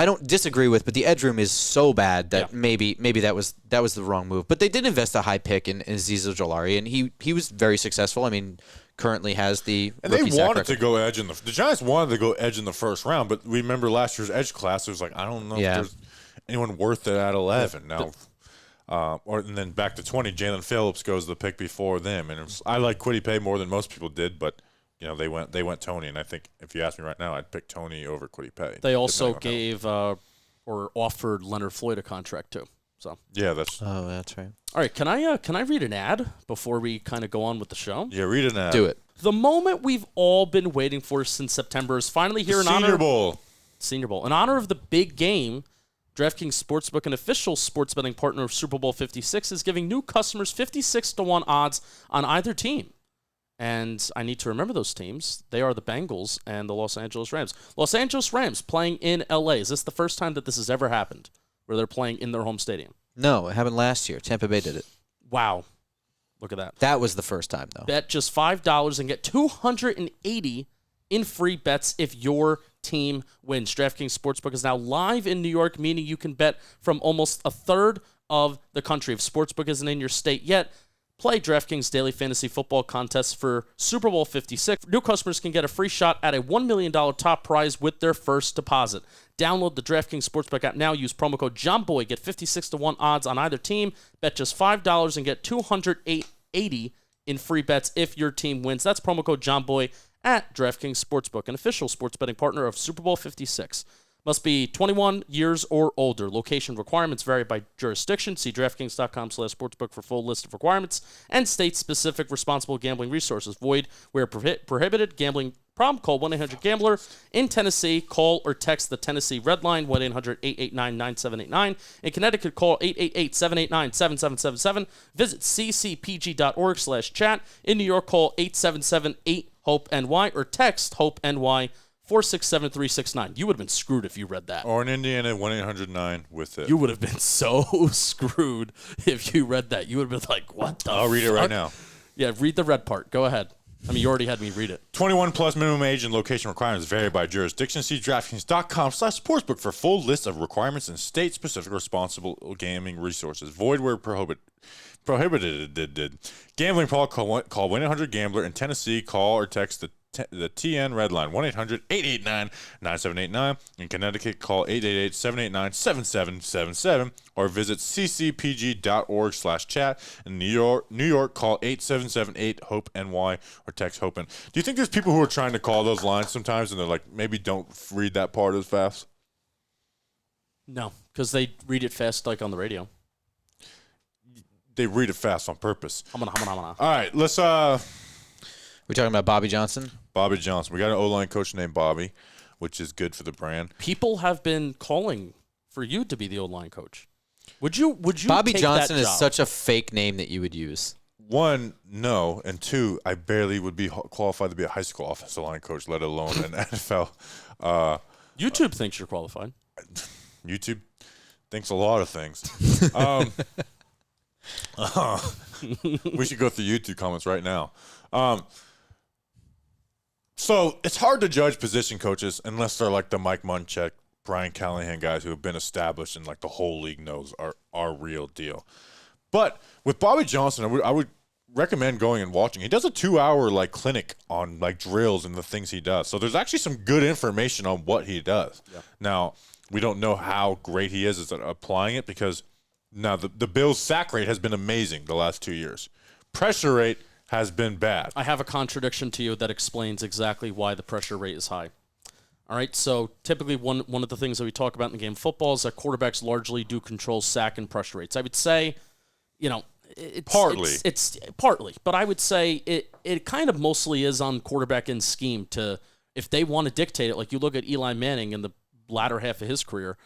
Speaker 3: I don't disagree with, but the edge room is so bad that maybe that was the wrong move. But they did invest a high pick in Azeez Ojulari, and he was very successful. I mean, currently has the
Speaker 1: and they wanted to go edge the Giants wanted to go edge in the first round, but we remember last year's edge class. It was like, I don't know if there's anyone worth it at 11 now. And then back to 20, Jalen Phillips goes the pick before them, and I like Kwity Paye more than most people did, but they went Tony, and I think if you ask me right now, I'd pick Tony over Kwity Paye.
Speaker 2: They also gave or offered Leonard Floyd a contract too. So
Speaker 1: that's
Speaker 3: right.
Speaker 2: All right, can I read an ad before we kind of go on with the show?
Speaker 1: Yeah, read an ad.
Speaker 3: Do it.
Speaker 2: The moment we've all been waiting for since September is finally here.
Speaker 1: Senior Bowl.
Speaker 2: In honor of the big game, DraftKings Sportsbook, an official sports betting partner of Super Bowl 56, is giving new customers 56-1 odds on either team. And I need to remember those teams. They are the Bengals and the Los Angeles Rams. Los Angeles Rams playing in L.A. Is this the first time that this has ever happened, where they're playing in their home stadium?
Speaker 4: No, it happened last year. Tampa Bay did it.
Speaker 2: Wow. Look at that.
Speaker 4: That was the first time, though.
Speaker 2: Bet just $5 and get $280 in free bets if your team wins. DraftKings Sportsbook is now live in New York, meaning you can bet from almost a third of the country. If Sportsbook isn't in your state yet, play DraftKings Daily Fantasy Football Contest for Super Bowl 56. New customers can get a free shot at a $1 million top prize with their first deposit. Download the DraftKings Sportsbook app now. Use promo code JOHNBOY. Get 56-1 odds on either team. Bet just $5 and get $280 in free bets if your team wins. That's promo code JOHNBOY at DraftKings Sportsbook, an official sports betting partner of Super Bowl 56. Must be 21 years or older. Location requirements vary by jurisdiction. See DraftKings.com/sportsbook for full list of requirements and state-specific responsible gambling resources. Void where prohibited. Gambling problem? Call 1-800-GAMBLER. In Tennessee, call or text the Tennessee Red Line, 1-800-889-9789. In Connecticut, call 888-789-7777. Visit ccpg.org/chat. In New York, call 877-8-HOPE-NY or text HOPE-NY 467-369. You would have been screwed if you read that.
Speaker 1: Or in Indiana, 1-800-9 with it.
Speaker 2: You would have been so screwed if you read that. You would have been like, what the
Speaker 1: I'll read it right now.
Speaker 2: Yeah, read the red part. Go ahead. I mean, you already had me read it.
Speaker 1: 21 plus minimum age and location requirements vary by jurisdiction. See DraftKings.com/sportsbook for full list of requirements and state-specific responsible gaming resources. Void where prohibited. Gambling problem? Call 1-800-GAMBLER. In Tennessee, call or text the TN Red Line, 1-800-889-9789. In Connecticut, call 888-789-7777 or visit ccpg.org/chat. In New York, call 877-8-HOPE-NY or text HOPE-N. Do you think there's people who are trying to call those lines sometimes and they're like, maybe don't read that part as fast?
Speaker 2: No, because they read it fast like on the radio.
Speaker 1: They read it fast on purpose.
Speaker 2: All
Speaker 1: right, let's
Speaker 4: We talking about Bobby Johnson?
Speaker 1: Bobby Johnson. We got an O-line coach named Bobby, which is good for the brand.
Speaker 2: People have been calling for you to be the O-line coach. Would you
Speaker 4: Bobby
Speaker 2: take
Speaker 4: Johnson
Speaker 2: that
Speaker 4: is
Speaker 2: job?
Speaker 4: such a fake name that you would use.
Speaker 1: One, no, and two, I barely would be qualified to be a high school offensive line coach, let alone an NFL.
Speaker 2: YouTube thinks you're qualified.
Speaker 1: YouTube thinks a lot of things. We should go through YouTube comments right now. So it's hard to judge position coaches unless they're like the Mike Munchak, Brian Callahan guys who have been established and like the whole league knows are real deal. But with Bobby Johnson, I would recommend going and watching. He does a 2-hour like clinic on like drills and the things he does. So there's actually some good information on what he does. Yeah. Now, we don't know how great he is at applying it because now the Bills' sack rate has been amazing the last 2 years. Pressure rate has been bad.
Speaker 2: I have a contradiction to you that explains exactly why the pressure rate is high. All right, so typically one of the things that we talk about in the game of football is that quarterbacks largely do control sack and pressure rates. I would say, it's partly, but I would say it kind of mostly is on quarterback and scheme to, if they want to dictate it. Like you look at Eli Manning in the latter half of his career,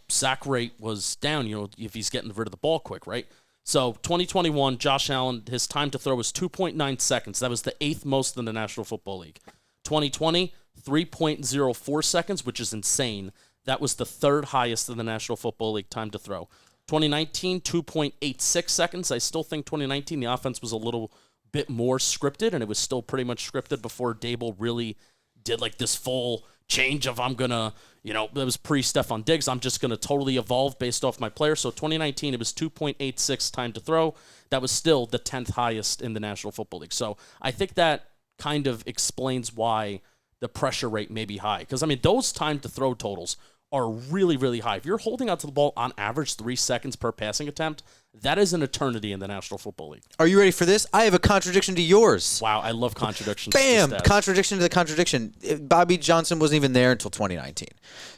Speaker 2: sack rate was down, if he's getting rid of the ball quick, right? So 2021, Josh Allen, his time to throw was 2.9 seconds. That was the 8th most in the National Football League. 2020, 3.04 seconds, which is insane. That was the 3rd highest in the National Football League time to throw. 2019, 2.86 seconds. I still think 2019, the offense was a little bit more scripted, and it was still pretty much scripted before Daboll really did like this full change of I'm going to, that was pre-Stephon Diggs. I'm just going to totally evolve based off my player. So 2019, it was 2.86 time to throw. That was still the 10th highest in the National Football League. So I think that kind of explains why the pressure rate may be high. Because, those time to throw totals are really, really high. If you're holding onto the ball on average 3 seconds per passing attempt, that is an eternity in the National Football League.
Speaker 4: Are you ready for this? I have a contradiction to yours.
Speaker 2: Wow, I love contradictions.
Speaker 4: Bam! Contradiction to the contradiction. Bobby Johnson wasn't even there until 2019.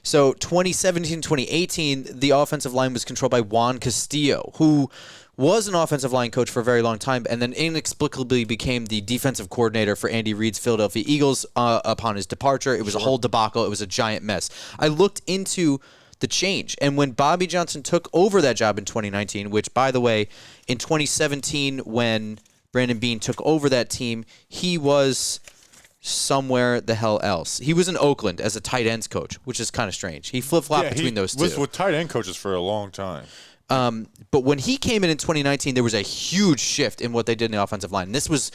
Speaker 4: So 2017, 2018, the offensive line was controlled by Juan Castillo, who was an offensive line coach for a very long time and then inexplicably became the defensive coordinator for Andy Reid's Philadelphia Eagles upon his departure. It was a whole debacle. It was a giant mess. I looked into the change, and when Bobby Johnson took over that job in 2019, which, by the way, in 2017 when Brandon Beane took over that team, he was somewhere the hell else. He was in Oakland as a tight ends coach, which is kind of strange. He flip-flopped between those two.
Speaker 1: He was with tight end coaches for a long time.
Speaker 4: But when he came in 2019, there was a huge shift in what they did in the offensive line. And this was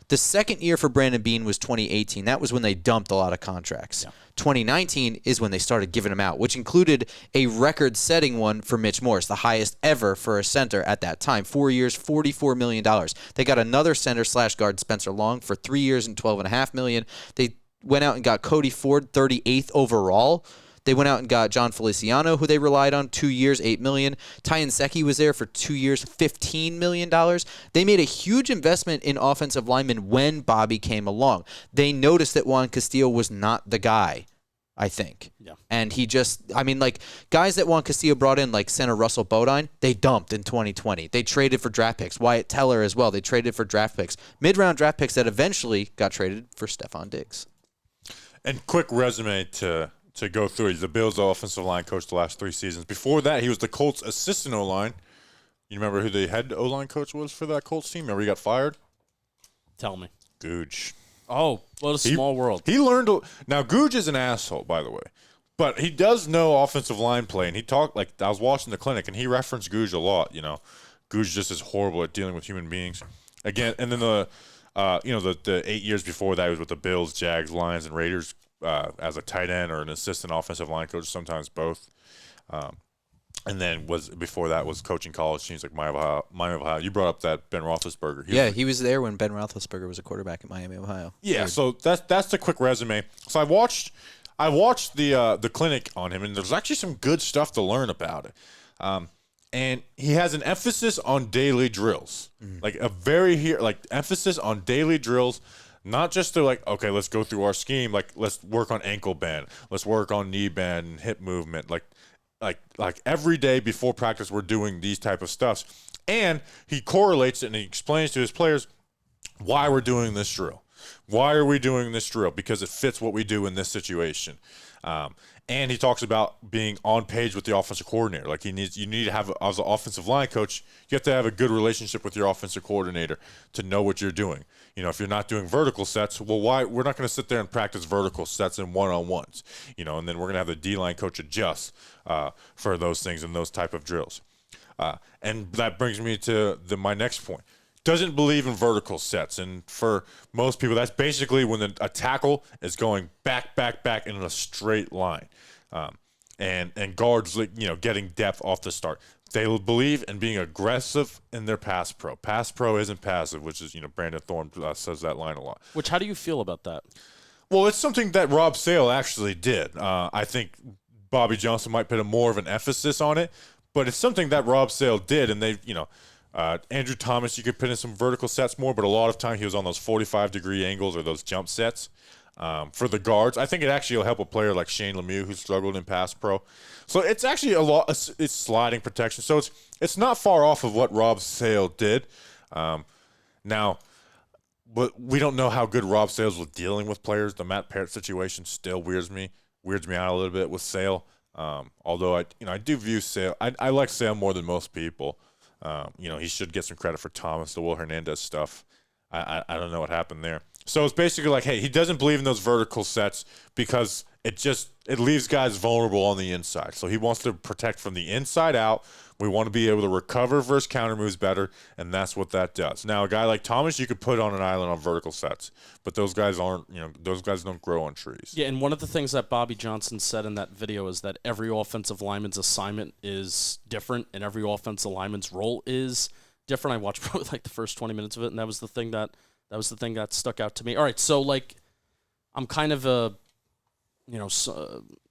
Speaker 4: the second year for Brandon Beane was 2018. That was when they dumped a lot of contracts. Yeah. 2019 is when they started giving them out, which included a record-setting one for Mitch Morse, the highest ever for a center at that time. 4 years, $44 million. They got another center/guard, Spencer Long, for 3 years and $12.5 million. They went out and got Cody Ford, 38th overall. They went out and got John Feliciano, who they relied on, 2 years, $8 million. Ty Nsekhe was there for 2 years, $15 million. They made a huge investment in offensive linemen when Bobby came along. They noticed that Juan Castillo was not the guy, I think.
Speaker 2: Yeah.
Speaker 4: And he just, guys that Juan Castillo brought in, like center Russell Bodine, they dumped in 2020. They traded for draft picks. Wyatt Teller as well. They traded for draft picks. Mid-round draft picks that eventually got traded for Stephon Diggs.
Speaker 1: And quick resume to go through. He's the Bills' offensive line coach the last 3 seasons. Before that, he was the Colts' assistant O-line. You remember who the head O-line coach was for that Colts team? Remember he got fired?
Speaker 2: Tell me.
Speaker 1: Googe.
Speaker 2: Oh, what a small world.
Speaker 1: He learned. Now, Googe is an asshole, by the way. But he does know offensive line play. And he talked, I was watching the clinic, and he referenced Googe a lot, Googe just is horrible at dealing with human beings. Again, and then the 8 years before that, he was with the Bills, Jags, Lions, and Raiders. As a tight end or an assistant offensive line coach, sometimes both. And then before that was coaching college teams like Miami, Ohio. You brought up that Ben Roethlisberger.
Speaker 4: He was there when Ben Roethlisberger was a quarterback at Miami, Ohio.
Speaker 1: Yeah, so that's the quick resume. So I watched the clinic on him, and there's actually some good stuff to learn about it. And he has an emphasis on daily drills, emphasis on daily drills. Not just to okay, let's go through our scheme. Let's work on ankle bend. Let's work on knee bend and hip movement. Like every day before practice, we're doing these type of stuffs. And he correlates it and he explains to his players why we're doing this drill. Why are we doing this drill? Because it fits what we do in this situation. And he talks about being on page with the offensive coordinator. You need to have, as an offensive line coach, you have to have a good relationship with your offensive coordinator to know what you're doing. If you're not doing vertical sets, well, why? We're not going to sit there and practice vertical sets and one-on-ones, and then we're going to have the D-line coach adjust for those things and those type of drills. And that brings me to my next point. Doesn't believe in vertical sets, and for most people, that's basically when a tackle is going back in a straight line, and guards getting depth off the start. They will believe in being aggressive in their pass pro. Pass pro isn't passive, which is Brandon Thorne says that line a lot.
Speaker 2: How do you feel about that?
Speaker 1: Well, it's something that Rob Sale actually did. I think Bobby Johnson might put more of an emphasis on it, but it's something that Rob Sale did, and they Andrew Thomas, you could put in some vertical sets more, but a lot of time he was on those 45-degree angles or those jump sets for the guards. I think it actually will help a player like Shane Lemieux, who struggled in pass pro. So it's actually it's sliding protection. So it's not far off of what Rob Sale did. Now, but we don't know how good Rob Sales was dealing with players. The Matt Parrott situation still weirds me out a little bit with Sale. Although I do view Sale. I like Sale more than most people. He should get some credit for Thomas, the Will Hernandez stuff. I don't know what happened there. So it's basically hey, he doesn't believe in those vertical sets because it leaves guys vulnerable on the inside. So he wants to protect from the inside out. We want to be able to recover versus counter moves better, and that's what that does. Now, a guy like Thomas, you could put on an island on vertical sets, but those guys those guys don't grow on trees.
Speaker 2: Yeah, and one of the things that Bobby Johnson said in that video is that every offensive lineman's assignment is different, and every offensive lineman's role is different. I watched probably the first 20 minutes of it, and that was the thing that stuck out to me. All right, so I'm kind of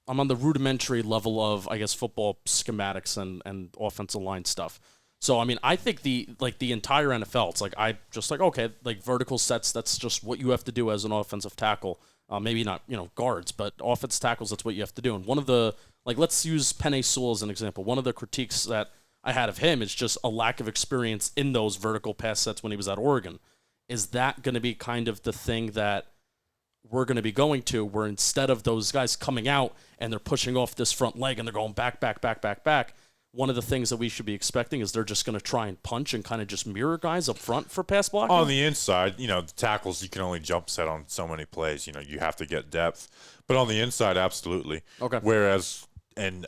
Speaker 2: I'm on the rudimentary level of, I guess, football schematics and offensive line stuff. So, I think the entire NFL, it's okay, vertical sets, that's just what you have to do as an offensive tackle. Maybe not, guards, but offensive tackles, that's what you have to do. And one of the, let's use Penei Sewell as an example. One of the critiques that I had of him is just a lack of experience in those vertical pass sets when he was at Oregon. Is that going to be kind of the thing that we're going to be going to, where instead of those guys coming out and they're pushing off this front leg and they're going back, one of the things that we should be expecting is they're just going to try and punch and kind of just mirror guys up front for pass blocking?
Speaker 1: On the inside, the tackles, you can only jump set on so many plays. You have to get depth. But on the inside, absolutely.
Speaker 2: Okay.
Speaker 1: Whereas, and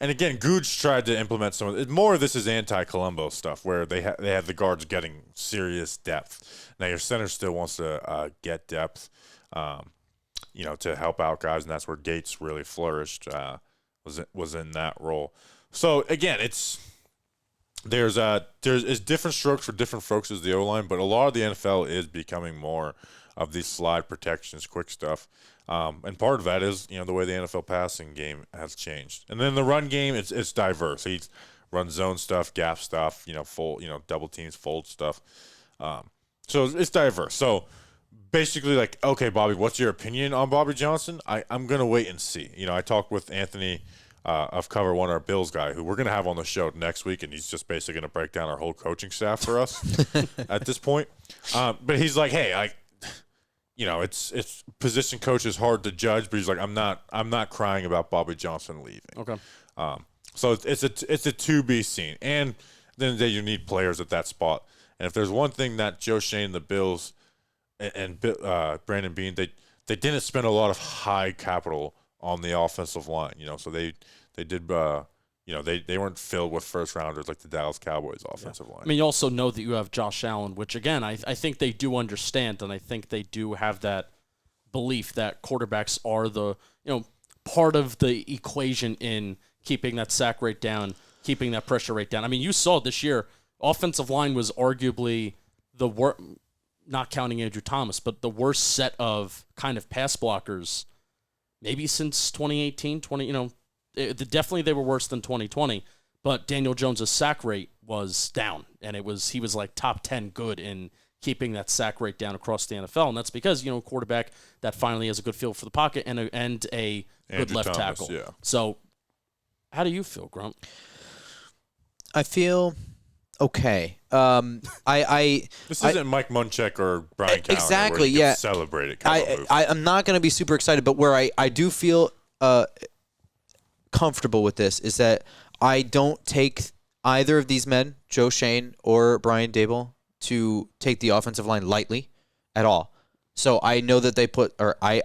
Speaker 1: again, Gooch tried to implement some of it. More of this is anti-Colombo stuff where they have the guards getting serious depth. Now, your center still wants to get depth, to help out guys, and that's where Gates really flourished, was in that role. So, again, there's different strokes for different folks as the O-line, but a lot of the NFL is becoming more of these slide protections, quick stuff. And part of that is, the way the NFL passing game has changed. And then the run game, it's diverse. He runs zone stuff, gap stuff, full, double teams, fold stuff. So it's diverse. So basically, okay, Bobby, what's your opinion on Bobby Johnson? I'm going to wait and see. I talked with Anthony of Cover One, our Bills guy, who we're going to have on the show next week, and he's just basically going to break down our whole coaching staff for us at this point. But he's like, hey, it's position coach is hard to judge, but he's like, I'm not crying about Bobby Johnson leaving.
Speaker 2: Okay.
Speaker 1: So it's a to be seen, and then you need players at that spot. And if there's one thing that Joe Shane, the Bills, and Brandon Beane, they didn't spend a lot of high capital on the offensive line. So they did. They weren't filled with first rounders like the Dallas Cowboys offensive line.
Speaker 2: I mean, you also know that you have Josh Allen, which, again, I think they do understand, and I think they do have that belief that quarterbacks are the, part of the equation in keeping that sack rate down, keeping that pressure rate down. I mean, you saw this year, offensive line was arguably the worst, not counting Andrew Thomas, but the worst set of kind of pass blockers maybe since 2018, definitely they were worse than 2020, but Daniel Jones' sack rate was down, and he was like top 10 good in keeping that sack rate down across the NFL, and that's because, a quarterback that finally has a good feel for the pocket and a good
Speaker 1: Andrew
Speaker 2: left
Speaker 1: Thomas,
Speaker 2: tackle.
Speaker 1: yeah.
Speaker 2: So how do you feel, Grump?
Speaker 4: I feel okay.
Speaker 1: This isn't Mike Munchak or Brian Cowher,
Speaker 4: exactly.
Speaker 1: where you can
Speaker 4: Yeah,
Speaker 1: celebrate it.
Speaker 4: I'm not going to be super excited, but where I do feel comfortable with this is that I don't take either of these men, Joe Shane or Brian Daboll, to take the offensive line lightly at all. So I know that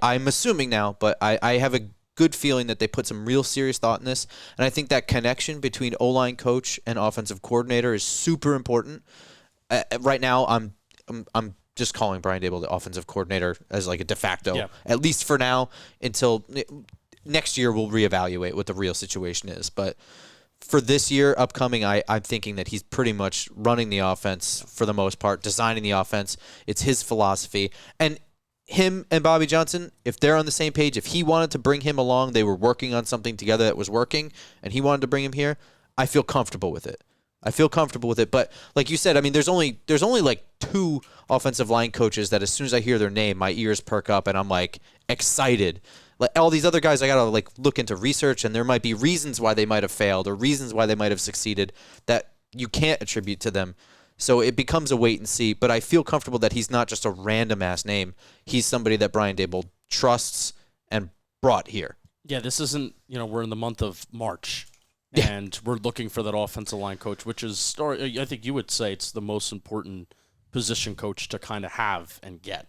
Speaker 4: I'm assuming now, but I have a good feeling that they put some real serious thought in this. And I think that connection between O-line coach and offensive coordinator is super important. Right now, I'm just calling Brian Daboll the offensive coordinator as like a de facto, at least for now, until next year we'll reevaluate what the real situation is. But for this year upcoming, I'm thinking that he's pretty much running the offense for the most part, designing the offense. It's his philosophy. And him and Bobby Johnson, if they're on the same page, if he wanted to bring him along, they were working on something together that was working, and he wanted to bring him here, I feel comfortable with it. But like you said, I mean, there's only like two offensive line coaches that as soon as I hear their name, my ears perk up and I'm like excited. Like all these other guys, I gotta like look into research, and there might be reasons why they might have failed or reasons why they might have succeeded that you can't attribute to them. So it becomes a wait and see. But I feel comfortable that he's not just a random ass name. He's somebody that Brian Daboll trusts and brought here.
Speaker 2: Yeah, this isn't, we're in the month of March, and we're looking for that offensive line coach, which is, or I think you would say it's the most important position coach to kind of have and get.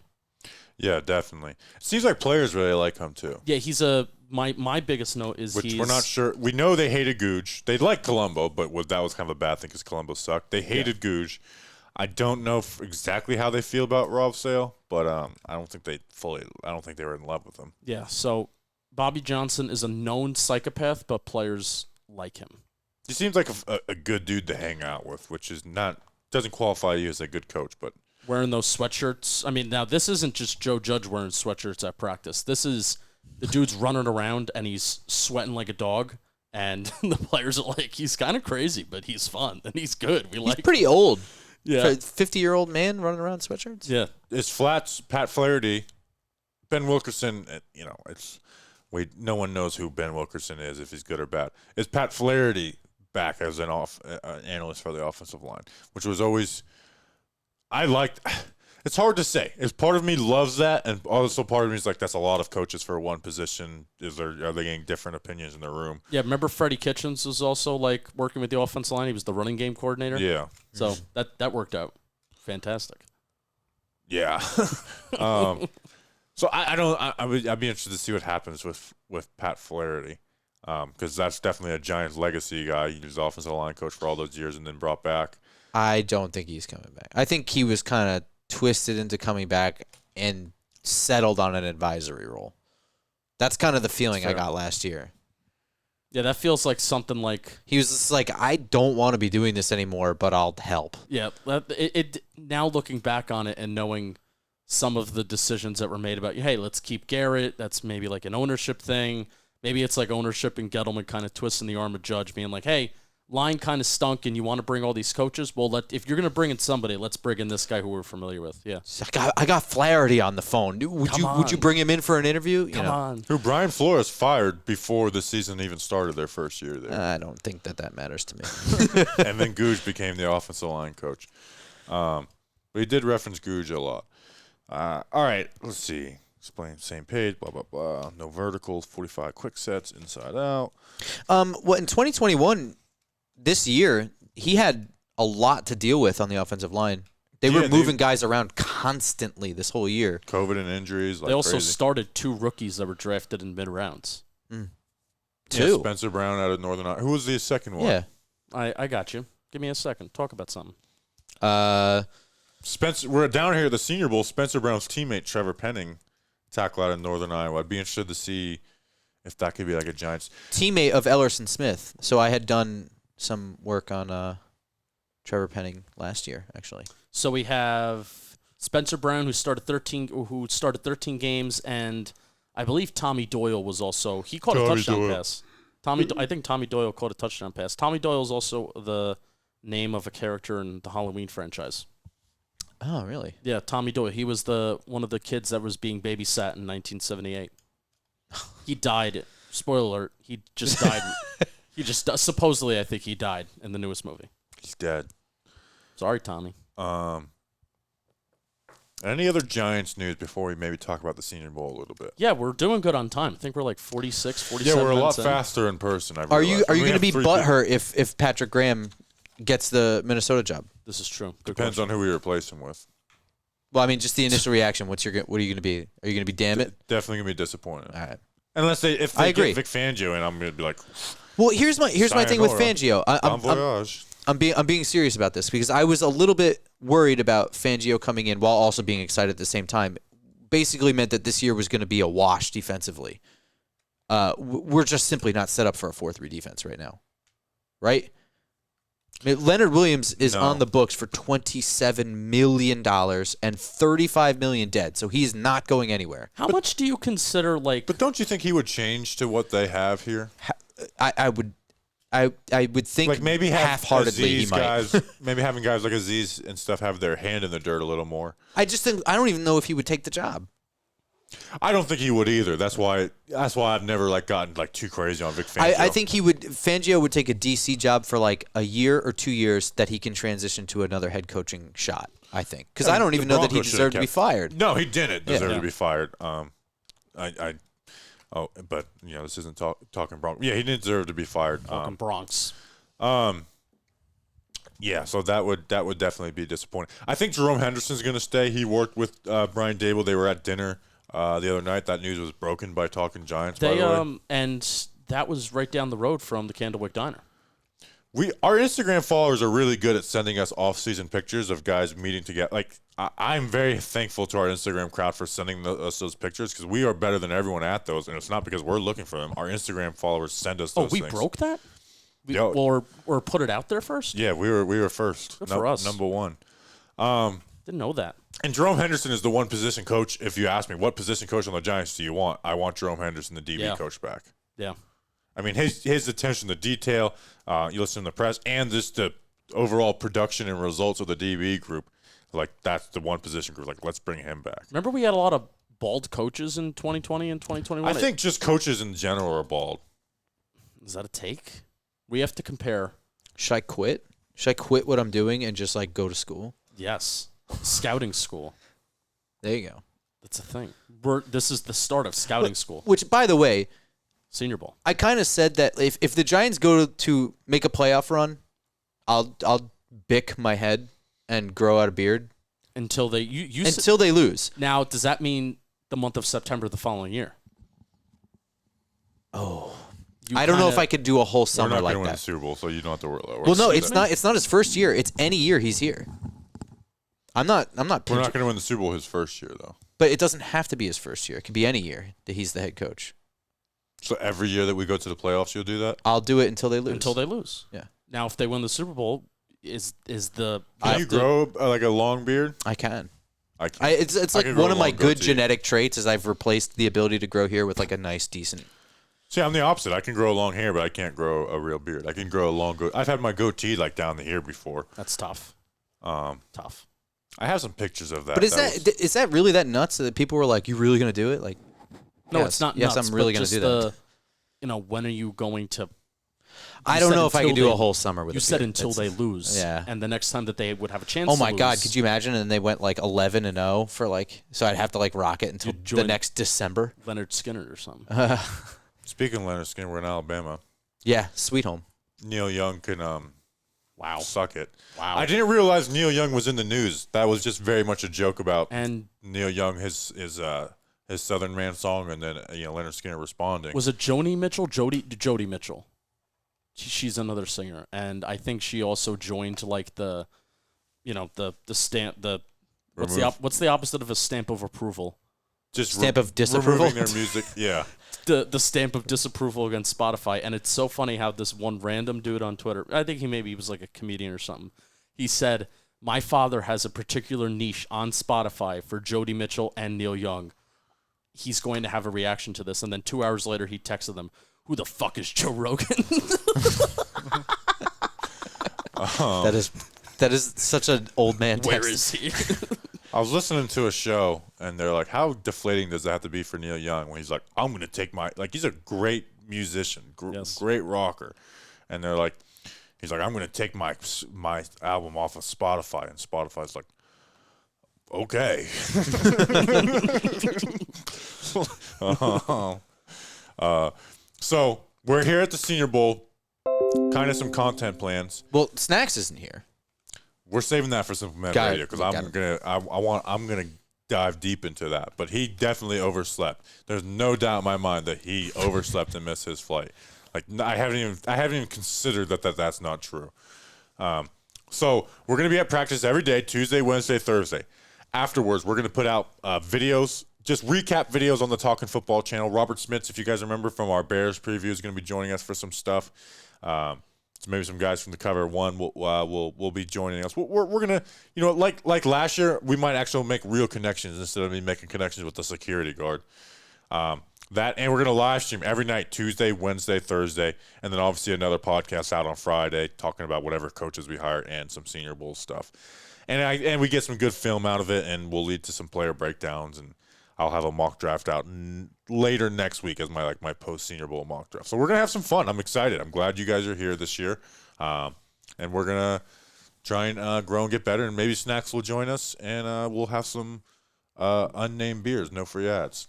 Speaker 1: Yeah, definitely. It seems like players really like him too.
Speaker 2: Yeah, he's my biggest note is
Speaker 1: which we're not sure. We know they hated Gooch. They liked Colombo, but that was kind of a bad thing because Colombo sucked. They hated Gooch. I don't know exactly how they feel about Rob Sale, but I don't think they were in love with him.
Speaker 2: Yeah, so Bobby Johnson is a known psychopath, but players like him.
Speaker 1: He seems like a good dude to hang out with, which is doesn't qualify you as a good coach, but
Speaker 2: wearing those sweatshirts. I mean, now this isn't just Joe Judge wearing sweatshirts at practice. This is the dude's running around and he's sweating like a dog, and the players are like, he's kind of crazy, but he's fun and he's good.
Speaker 4: He's pretty old.
Speaker 2: Yeah,
Speaker 4: 50-year-old man running around sweatshirts.
Speaker 2: Yeah,
Speaker 1: it's Flats, Pat Flaherty, Ben Wilkerson. No one knows who Ben Wilkerson is, if he's good or bad. Is Pat Flaherty back as an analyst for the offensive line, which was always I liked. It's hard to say. It's part of me loves that, and also part of me is like, that's a lot of coaches for one position. Are they getting different opinions in the room?
Speaker 2: Yeah, remember Freddie Kitchens was also like working with the offensive line. He was the running game coordinator.
Speaker 1: Yeah.
Speaker 2: So that worked out fantastic.
Speaker 1: Yeah. So I'd be interested to see what happens with Pat Flaherty, because that's definitely a Giants legacy guy. He was offensive line coach for all those years and then brought back.
Speaker 4: I don't think he's coming back. I think he was kind of twisted into coming back and settled on an advisory role. That's kind of the feeling I got last year.
Speaker 2: Yeah, that feels like something like
Speaker 4: he was just like, I don't want to be doing this anymore, but I'll help.
Speaker 2: Yeah, it now looking back on it and knowing some of the decisions that were made about, hey, let's keep Garrett. That's maybe like an ownership thing. Maybe it's like ownership and Gettleman kind of twisting the arm of Judge, being like, hey, line kind of stunk and you want to bring all these coaches? Well, if you're going to bring in somebody, let's bring in this guy who we're familiar with. Yeah.
Speaker 4: I got Flaherty on the phone. Would you bring him in for an interview?
Speaker 2: Come on.
Speaker 1: Who Brian Flores fired before the season even started their first year there.
Speaker 4: I don't think that matters to me.
Speaker 1: And then Gouge became the offensive line coach. But he did reference Gouge a lot. All right, let's see. Explain same page, blah, blah, blah. No verticals, 45 quick sets, inside out.
Speaker 4: Well, in 2021, this year, he had a lot to deal with on the offensive line. They were moving guys around constantly this whole year.
Speaker 1: COVID and injuries.
Speaker 2: They also started 2 rookies that were drafted in mid-rounds.
Speaker 4: 2?
Speaker 1: Yeah, Spencer Brown out of Northern Iowa. Who was the second one?
Speaker 4: Yeah.
Speaker 2: I got you. Give me a second. Talk about something.
Speaker 1: Spencer, we're down here at the Senior Bowl. Spencer Brown's teammate, Trevor Penning, tackle out of Northern Iowa. I'd be interested to see if that could be like a Giants.
Speaker 4: Teammate of Ellerson Smith. So I had done some work on Trevor Penning last year, actually.
Speaker 2: So we have Spencer Brown, who started 13 games, and I believe Tommy Doyle was also. He caught a touchdown pass. I think Tommy Doyle caught a touchdown pass. Tommy Doyle is also the name of a character in the Halloween franchise.
Speaker 4: Oh, really?
Speaker 2: Yeah, Tommy Doyle. He was one of the kids that was being babysat in 1978. He died. Spoiler alert. He just died. Supposedly, I think he died in the newest movie.
Speaker 1: He's dead.
Speaker 2: Sorry, Tommy.
Speaker 1: Any other Giants news before we maybe talk about the Senior Bowl a little bit?
Speaker 2: Yeah, we're doing good on time. I think we're like 46, 47
Speaker 1: Yeah, we're a lot
Speaker 2: minutes in.
Speaker 1: faster in person.
Speaker 4: Are you going to be butthurt if Patrick Graham gets the Minnesota job?
Speaker 2: This is true.
Speaker 1: Depends on who we replace him with.
Speaker 4: Well, I mean, just the initial reaction. What are you going to be? Are you going to be damn it?
Speaker 1: Definitely going to be disappointed.
Speaker 4: All right.
Speaker 1: Unless if they
Speaker 4: agree.
Speaker 1: get Vic Fangio in, I'm going to be like,
Speaker 4: well, here's my thing with Fangio. I'm being serious about this because I was a little bit worried about Fangio coming in while also being excited at the same time. Basically meant that this year was going to be a wash defensively. We're just simply not set up for a 4-3 defense right now, right? I mean, Leonard Williams is on the books for $27 million and $35 million dead, so he's not going anywhere.
Speaker 2: How much do you consider like?
Speaker 1: But don't you think he would change to what they have here?
Speaker 4: I would think
Speaker 1: like maybe
Speaker 4: half-heartedly he might.
Speaker 1: Maybe having guys like Aziz and stuff have their hand in the dirt a little more.
Speaker 4: I don't even know if he would take the job.
Speaker 1: I don't think he would either. That's why I've never gotten too crazy on Vic Fangio.
Speaker 4: I think Fangio would take a DC job for like a year or 2 years that he can transition to another head coaching shot. I think because I don't even know that he deserved to be fired.
Speaker 1: No, he didn't deserve to be fired. But this isn't talking Bronx. Yeah, he didn't deserve to be fired.
Speaker 2: Talking Bronx.
Speaker 1: Yeah, so that would definitely be disappointing. I think Jerome Henderson's going to stay. He worked with Brian Daboll. They were at dinner the other night. That news was broken by Talking Giants. By the way.
Speaker 2: And that was right down the road from the Candlewick Diner.
Speaker 1: Our Instagram followers are really good at sending us off-season pictures of guys meeting together. Like I'm very thankful to our Instagram crowd for sending us those pictures because we are better than everyone at those, and it's not because we're looking for them. Our Instagram followers send us those.
Speaker 2: Oh, we
Speaker 1: things.
Speaker 2: Broke that? Or put it out there first?
Speaker 1: Yeah, we were first.
Speaker 2: Good for us.
Speaker 1: Number one.
Speaker 2: Didn't know that.
Speaker 1: And Jerome Henderson is the one position coach. If you ask me, what position coach on the Giants do you want? I want Jerome Henderson, the DB coach, back.
Speaker 2: Yeah.
Speaker 1: I mean, his attention to detail, you listen to the press, and just the overall production and results of the DB group, that's the one position group. Let's bring him back.
Speaker 2: Remember we had a lot of bald coaches in 2020 and 2021?
Speaker 1: I think just coaches in general are bald.
Speaker 2: Is that a take? We have to compare.
Speaker 4: Should I quit? Should I quit what I'm doing and just go to school?
Speaker 2: Yes. Scouting school.
Speaker 4: There you go.
Speaker 2: That's a thing. This is the start of scouting school.
Speaker 4: Which, by the way,
Speaker 2: Senior Bowl.
Speaker 4: I kind of said that if the Giants go to make a playoff run, I'll bick my head and grow out a beard
Speaker 2: Until they
Speaker 4: until they lose.
Speaker 2: Now, does that mean the month of September the following year?
Speaker 4: Oh. I don't know if I could do a whole
Speaker 1: We're
Speaker 4: summer
Speaker 1: not
Speaker 4: like
Speaker 1: going to win the
Speaker 4: that.
Speaker 1: Super Bowl, so you don't have to worry.
Speaker 4: Well, no, it's not. It's not his first year. It's any year he's here. I'm not.
Speaker 1: We're not
Speaker 4: pinching-
Speaker 1: going to win the Super Bowl his first year, though.
Speaker 4: But it doesn't have to be his first year. It can be any year that he's the head coach.
Speaker 1: So every year that we go to the playoffs, you'll do that?
Speaker 4: I'll do it until they lose.
Speaker 2: Until they lose.
Speaker 4: Yeah.
Speaker 2: Now, if they win the Super Bowl, is the
Speaker 1: Can you grow like a long beard?
Speaker 4: I can.
Speaker 1: I can't.
Speaker 4: It's
Speaker 1: I
Speaker 4: like
Speaker 1: can grow
Speaker 4: one of
Speaker 1: a
Speaker 4: my
Speaker 1: long
Speaker 4: good
Speaker 1: goatee.
Speaker 4: genetic traits is I've replaced the ability to grow hair with like a nice, decent.
Speaker 1: See, I'm the opposite. I can grow long hair, but I can't grow a real beard. I can grow a long goatee. I've had my goatee like down the ear before.
Speaker 2: That's tough. Tough.
Speaker 1: I have some pictures of that.
Speaker 4: But is that really that nuts that people were like, "You really gonna do it?" Like,
Speaker 2: No,
Speaker 4: yes,
Speaker 2: it's not.
Speaker 4: Yes,
Speaker 2: nuts,
Speaker 4: I'm really
Speaker 2: but
Speaker 4: gonna
Speaker 2: just
Speaker 4: do that.
Speaker 2: when are you going to?
Speaker 4: I don't
Speaker 2: said
Speaker 4: know if I could
Speaker 2: until
Speaker 4: do
Speaker 2: they-
Speaker 4: a whole summer with.
Speaker 2: You
Speaker 4: a
Speaker 2: said
Speaker 4: beard.
Speaker 2: until they lose.
Speaker 4: Yeah.
Speaker 2: And the next time that they would have a chance.
Speaker 4: Oh my
Speaker 2: to
Speaker 4: God!
Speaker 2: lose,
Speaker 4: Could you imagine? And they went like 11-0 for like, so I'd have to like rock it until
Speaker 2: You'd
Speaker 4: the
Speaker 2: join-
Speaker 4: next December.
Speaker 2: Leonard Skinner or something?
Speaker 1: Speaking of Leonard Skinner, we're in Alabama.
Speaker 4: Yeah, Sweet Home.
Speaker 1: Neil Young can
Speaker 2: Wow.
Speaker 1: suck it.
Speaker 2: Wow.
Speaker 1: I didn't realize Neil Young was in the news. That was just very much a joke about
Speaker 2: And
Speaker 1: Neil Young, his Southern Man song, and then Leonard Skinner responding.
Speaker 2: was it Joni Mitchell? Jody Mitchell. She's another singer, and I think she also joined like the stamp what's the opposite of a stamp of approval?
Speaker 1: just
Speaker 4: Stamp of disapproval?
Speaker 1: removing their music. Yeah.
Speaker 2: The stamp of disapproval against Spotify, and it's so funny how this one random dude on Twitter, I think he was like a comedian or something, he said, "My father has a particular niche on Spotify for Jody Mitchell and Neil Young. He's going to have a reaction to this." And then 2 hours later, he texted them, "Who the fuck is Joe Rogan?"
Speaker 4: That is such an old man text.
Speaker 2: Where is he?
Speaker 1: I was listening to a show, and they're like, how deflating does that have to be for Neil Young when he's like, I'm going to take he's a great musician,
Speaker 2: Yes.
Speaker 1: great rocker. And they're like, he's like, I'm going to take my album off of Spotify. And Spotify's like, okay. So we're here at the Senior Bowl, kind of some content plans.
Speaker 4: Well, Snacks isn't here.
Speaker 1: We're saving that for Simple Man
Speaker 4: Got it.
Speaker 1: Radio because
Speaker 4: Got
Speaker 1: I'm gonna dive deep into that. But he definitely overslept. There's no doubt in my mind that he overslept and missed his flight. Like I haven't even considered that's not true. So we're gonna be at practice every day, Tuesday, Wednesday, Thursday. Afterwards, we're gonna put out videos, just recap videos on the Talkin' Football channel. Robert Smits, if you guys remember from our Bears preview, is gonna be joining us for some stuff. So maybe some guys from the Cover One will be joining us. We're gonna, like last year, we might actually make real connections instead of me making connections with the security guard. And we're gonna live stream every night, Tuesday, Wednesday, Thursday, and then obviously another podcast out on Friday talking about whatever coaches we hire and some Senior Bowl stuff. And we get some good film out of it, and we'll lead to some player breakdowns, and I'll have a mock draft out later next week as my post Senior Bowl mock draft. So we're gonna have some fun. I'm excited. I'm glad you guys are here this year, and we're gonna try and grow and get better. And maybe Snacks will join us, and we'll have some unnamed beers, no free ads.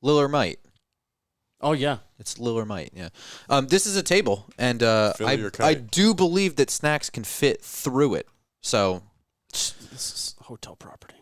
Speaker 4: Lil or Might.
Speaker 2: Oh yeah.
Speaker 4: It's Lil or Might, yeah. This is a table, and
Speaker 1: Philly or
Speaker 4: I
Speaker 1: kite?
Speaker 4: do believe that Snacks can fit through it. So
Speaker 2: This is hotel property.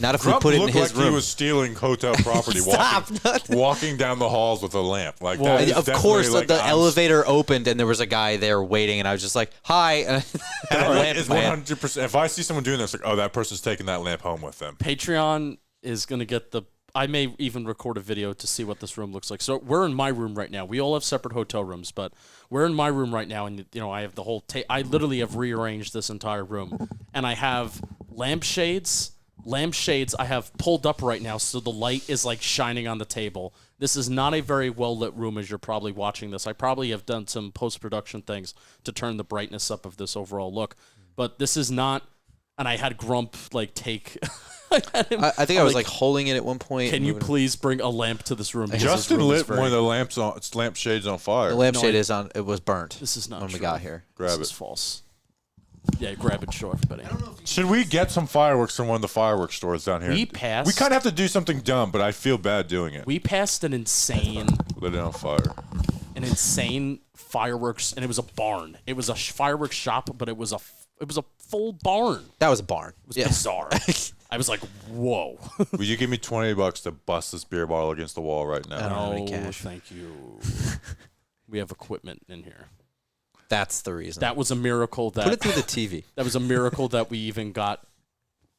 Speaker 4: not if we
Speaker 1: Grump
Speaker 4: put it in
Speaker 1: looked
Speaker 4: his
Speaker 1: like
Speaker 4: room.
Speaker 1: he was stealing hotel property,
Speaker 4: Stop.
Speaker 1: walking down the halls with a lamp. Like
Speaker 2: Well,
Speaker 1: that is
Speaker 4: Of
Speaker 1: definitely,
Speaker 4: course,
Speaker 1: like,
Speaker 4: the
Speaker 1: I'm-
Speaker 4: elevator opened and there was a guy there waiting, and I was just like, "Hi." And I had a
Speaker 1: That
Speaker 4: lamp
Speaker 1: is
Speaker 4: in my hand.
Speaker 1: 100%. If I see someone doing this, like, oh, that person's taking that lamp home with them.
Speaker 2: Patreon is going to get I may even record a video to see what this room looks like. So we're in my room right now. We all have separate hotel rooms, but we're in my room right now, and I have the whole I literally have rearranged this entire room, and I have lampshades I have pulled up right now so the light is like shining on the table. This is not a very well lit room as you're probably watching this. I probably have done some post-production things to turn the brightness up of this overall look, but this is not. And I had Grump take. I
Speaker 4: think I was holding it at one point.
Speaker 2: Can you
Speaker 4: moving-
Speaker 2: please bring a lamp to this room? Because this
Speaker 1: Justin
Speaker 2: room is
Speaker 1: lit
Speaker 2: very-
Speaker 1: one of the lampshades on fire.
Speaker 4: The lampshade is on. It was burnt.
Speaker 2: This is not
Speaker 4: when we
Speaker 2: true.
Speaker 4: got here.
Speaker 1: Grab
Speaker 2: This is
Speaker 1: it.
Speaker 2: false. Yeah, grab it, show everybody.
Speaker 1: Should we get some fireworks from one of the fireworks stores down here?
Speaker 2: We passed.
Speaker 1: We kind of have to do something dumb, but I feel bad doing it.
Speaker 2: We passed an insane
Speaker 1: Lit it on fire.
Speaker 2: Fireworks, and it was a barn. It was a fireworks shop, but it was a full barn.
Speaker 4: That was a barn.
Speaker 2: It was bizarre. I was like, whoa.
Speaker 1: Will you give me $20 to bust this beer bottle against the wall right now?
Speaker 4: don't have any
Speaker 2: No,
Speaker 4: cash.
Speaker 2: thank you. We have equipment in here.
Speaker 4: That's the reason.
Speaker 2: That was a miracle.
Speaker 4: Put it through the TV.
Speaker 2: That was a miracle that we even got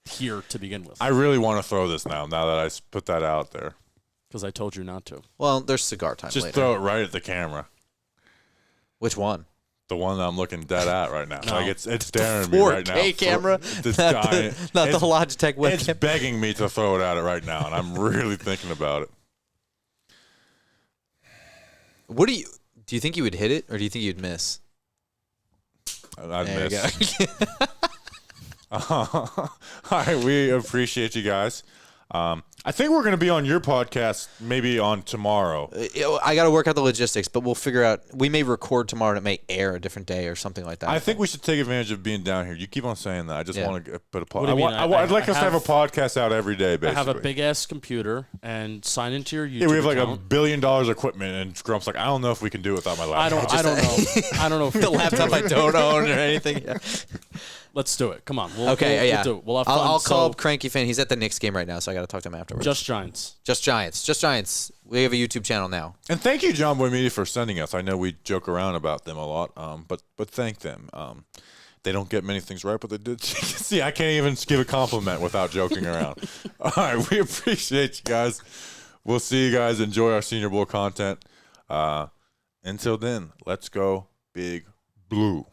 Speaker 2: here to begin with.
Speaker 1: I really want to throw this now that I put that out there.
Speaker 2: Because I told you not to.
Speaker 4: Well, there's cigar time
Speaker 1: Just
Speaker 4: later.
Speaker 1: throw it right at the camera.
Speaker 4: Which one?
Speaker 1: The one that I'm looking dead at right now.
Speaker 2: No.
Speaker 1: Like it's staring me right now.
Speaker 4: 4K camera?
Speaker 1: It's
Speaker 4: Not
Speaker 1: dying.
Speaker 4: the
Speaker 1: It's-
Speaker 4: Logitech
Speaker 1: It's
Speaker 4: webcam.
Speaker 1: begging me to throw it at it right now, and I'm really thinking about it.
Speaker 4: What do you think you would hit it, or do you think you'd miss?
Speaker 1: I'd
Speaker 4: There
Speaker 1: miss.
Speaker 4: you go.
Speaker 1: All right, we appreciate you guys. I think we're going to be on your podcast maybe on tomorrow.
Speaker 4: I got to work out the logistics, but we'll figure out. We may record tomorrow and it may air a different day or something like that.
Speaker 1: I think we should take advantage of being down here. You keep on saying that. I just
Speaker 4: Yeah.
Speaker 1: want to put a
Speaker 2: What do you mean?
Speaker 1: I'd like us to have a podcast out every day,
Speaker 2: I
Speaker 1: basically.
Speaker 2: have a big ass computer and sign into your YouTube
Speaker 1: Yeah, we have like
Speaker 2: account.
Speaker 1: $1 billion equipment, and Grump's like, I don't know if we can do it without my
Speaker 2: I
Speaker 1: laptop.
Speaker 2: don't know. I don't know if
Speaker 4: the laptop I don't own or anything. Yeah.
Speaker 2: Let's do it. Come on. We'll
Speaker 4: Yeah.
Speaker 2: do it. We'll have fun.
Speaker 4: I'll call
Speaker 2: So,
Speaker 4: up Cranky Fan. He's at the Knicks game right now, so I got to talk to him afterwards.
Speaker 2: Just Giants.
Speaker 4: Just Giants. Just Giants. We have a YouTube channel now.
Speaker 1: And thank you, John Boy Media, for sending us. I know we joke around about them a lot, but thank them. They don't get many things right, but they did. See, I can't even give a compliment without joking around. All right, we appreciate you guys. We'll see you guys. Enjoy our Senior Bowl content. Until then, let's go Big Blue.